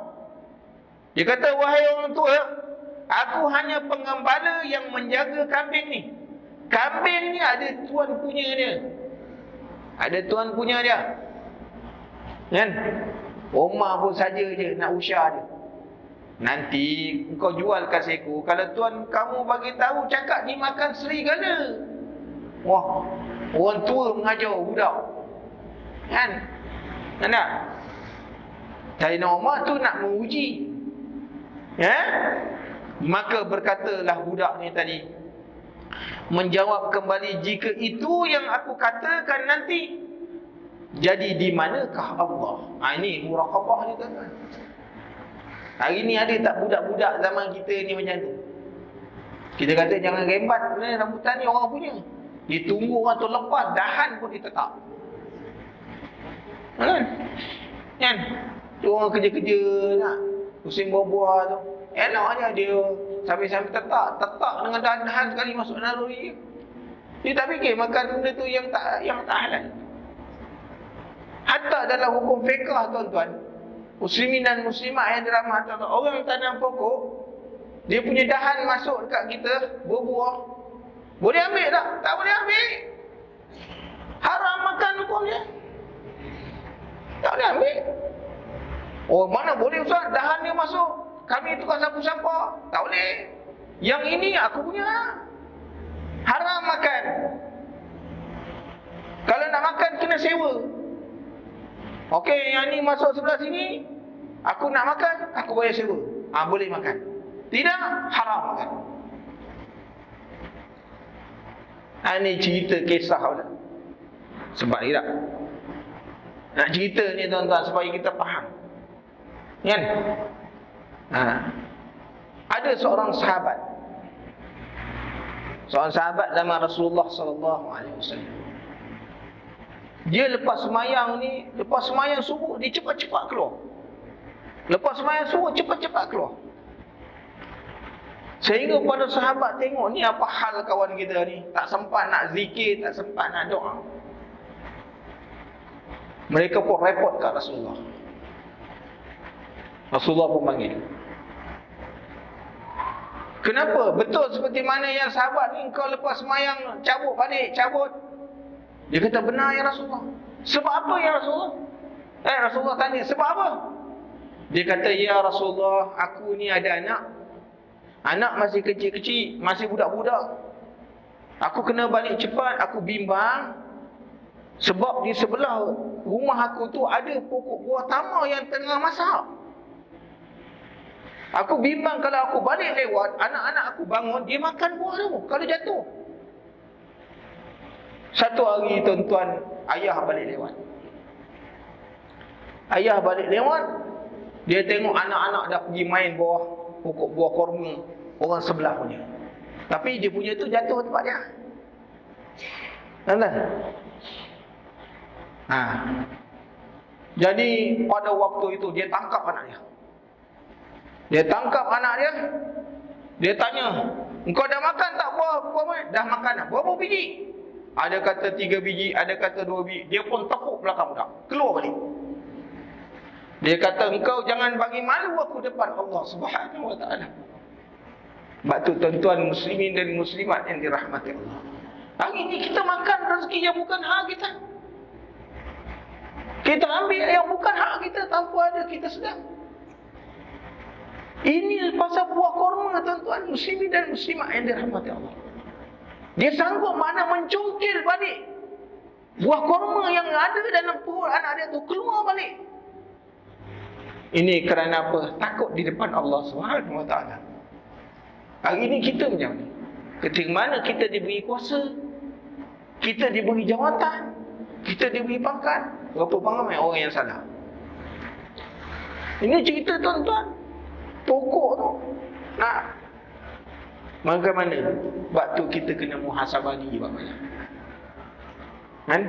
Dia kata, wahai orang tua, aku hanya pengembala yang menjaga kambing ni. Kambing ni ada tuan punya dia. Ada tuan punya dia. Kan? Umar pun saja je nak usah dia. Nanti kau jual kat seekor, kalau tuan kamu bagi tahu cakap ni makan serigala. Wah, orang tua mengajar budak. Kan? Tak? Sayyidina Umar tu nak menguji. Ya? Maka berkatalah budak ni tadi, menjawab kembali, jika itu yang aku katakan nanti, jadi di manakah Allah? Ini muraqabah ni tuan-tuan. Hari ni ada tak budak-budak zaman kita ni macam tu? Kita kata jangan rembat, rambutan ni orang punya. Ditunggu orang tu lepas, dahan pun ditetap. Kan? Tu orang kerja-kerja nak pusing buah-buah tu. Eloknya dia sambil-sambil tetap dengan dahan sekali masuk naluri. Dia tak fikir makan benda tu yang tak halal. Hatta dalam hukum fiqh tuan-tuan, muslimin dan muslimat yang dirahmati Allah, orang tanam pokok, dia punya dahan masuk dekat kita, berbuah, boleh ambil tak? Tak boleh ambil. Haram makan hukum dia. Tak boleh ambil. Oh, mana boleh Ustaz, dahan dia masuk, kami tukar sapu-sapu. Tak boleh. Yang ini aku punya. Haram makan. Kalau nak makan kena sewa. Okey, yang ni masuk sebelah sini, aku nak makan, aku bayar sewa. Boleh makan. Tidak, haram makan. Ini cerita kisah pula. Sebab tidak nak cerita ni tuan-tuan supaya kita faham. Kan? Ada seorang sahabat zaman Rasulullah SAW. Dia lepas semayang subuh, dia cepat-cepat keluar. Lepas semayang subuh, cepat-cepat keluar. Sehingga pada sahabat tengok, ni apa hal kawan kita ni? Tak sempat nak zikir, tak sempat nak doa. Mereka pun repot kat Rasulullah. Rasulullah pun panggil. Kenapa? Betul seperti mana yang sahabat ni, kau lepas semayang cabut balik, cabut. Dia kata, benar ya Rasulullah. Sebab apa ya Rasulullah? Rasulullah tanya, sebab apa? Dia kata, ya Rasulullah, aku ni ada anak. Anak masih kecil-kecil, masih budak-budak. Aku kena balik cepat, aku bimbang. Sebab di sebelah rumah aku tu ada pokok buah tamar yang tengah masak. Aku bimbang kalau aku balik lewat, anak-anak aku bangun, dia makan buah tu kalau jatuh. Satu hari tuan-tuan, ayah balik lewat. Ayah balik lewat, dia tengok anak-anak dah pergi main bawah pokok buah korma orang sebelah punya. Tapi dia punya tu jatuh tempat dia. Nampak? Jadi pada waktu itu dia tangkap anak dia. Dia tangkap anak dia. Dia tanya, engkau dah makan tak buah dah makan dah. Berapa biji? Ada kata 3 biji, ada kata 2 biji. Dia pun tepuk belakang budak, keluar balik. Dia kata, engkau jangan bagi malu aku depan Allah Subhanahu wa ta'ala. Sebab tu tuan-tuan muslimin dan muslimat yang dirahmati Allah, hari ini kita makan rezeki yang bukan hak kita. Kita ambil yang bukan hak kita tanpa ada kita sedar. Ini pasal buah korma tuan-tuan muslimin dan muslimat yang dirahmati Allah. Dia sanggup mana mencungkil balik buah korma yang ada dalam perut anak dia tu, keluar balik. Ini kerana apa? Takut di depan Allah Subhanahu wa ta'ala. Hari ini kita macam ni. Ketika mana kita diberi kuasa, Kita diberi jawatan, kita diberi pangkat. Berapa ramai orang yang salah. Ini cerita tuan-tuan, pokok tu. Nah, bagaimana? Waktu kita kena muhasabah diri bagaimana? Kan?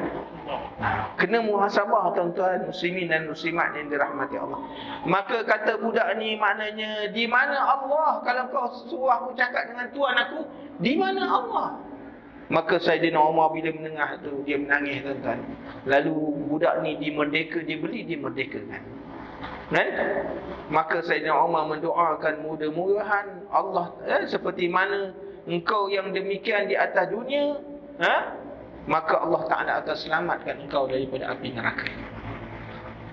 Kena muhasabah tuan-tuan, muslimin dan muslimat yang dirahmati Allah. Maka kata budak ni maknanya, di mana Allah? Kalau kau suruh aku cakap dengan Tuhan aku, di mana Allah? Maka Saidina Umar bila menengah tu, dia menangis tuan-tuan. Lalu budak ni dimerdekakan. Kan? Maka Saidina Umar mendoakan mudah-mudahan Allah seperti mana engkau yang demikian di atas dunia, maka Allah Ta'ala akan selamatkan engkau daripada api neraka.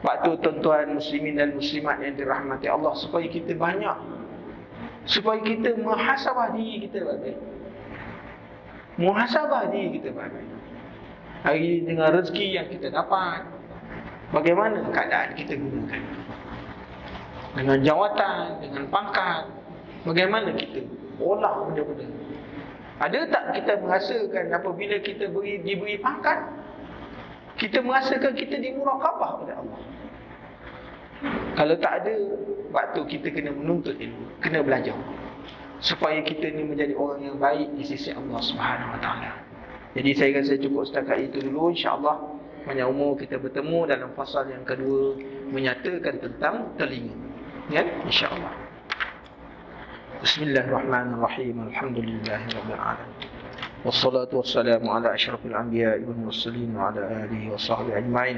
Waktu tuan-tuan muslimin dan muslimat yang dirahmati Allah, supaya kita banyak, supaya kita muhasabah diri kita baik-baik. Muhasabah diri kita baik-baik. Hari ini dengan rezeki yang kita dapat, bagaimana keadaan kita gunakan? Dengan jawatan, dengan pangkat, bagaimana kita olah benda-benda? Ada tak kita merasakan apabila kita diberi pangkat, kita merasakan kita dimuraqabah oleh Allah? Kalau tak ada, waktu kita kena menuntut ilmu, kena belajar, supaya kita ni menjadi orang yang baik di sisi Allah Subhanahu Wa Taala. Jadi saya rasa cukup setakat itu dulu. InsyaAllah banyak umur kita bertemu dalam fasal yang kedua, menyatakan tentang telinga. Ya, insyaAllah. Bismillahirrahmanirrahim. Alhamdulillahirabbil alamin. Wassalatu wassalamu ala asyrafil anbiya'i wal mursalin wa ala alihi wa sahbihi ajma'in.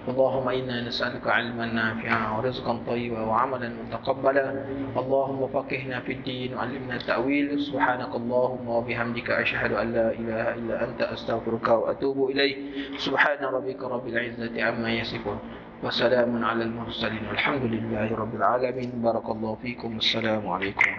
Allahumma inna nas'aluka 'ilman nafi'an wa rizqan thayyiban wa 'amalan mutaqabbalan. Allahumma faqihna fid din wa 'allimna ta'wil. Subhanakallahumma wa bihamdika asyhadu an la ilaha illa anta astaghfiruka wa atubu ilaik. Subhana rabbika rabbil 'izzati 'amma yasifun. Wassalamun 'alal mursalin. Walhamdulillahi rabbil alamin. Barakallahu fikum. Assalamu alaikum.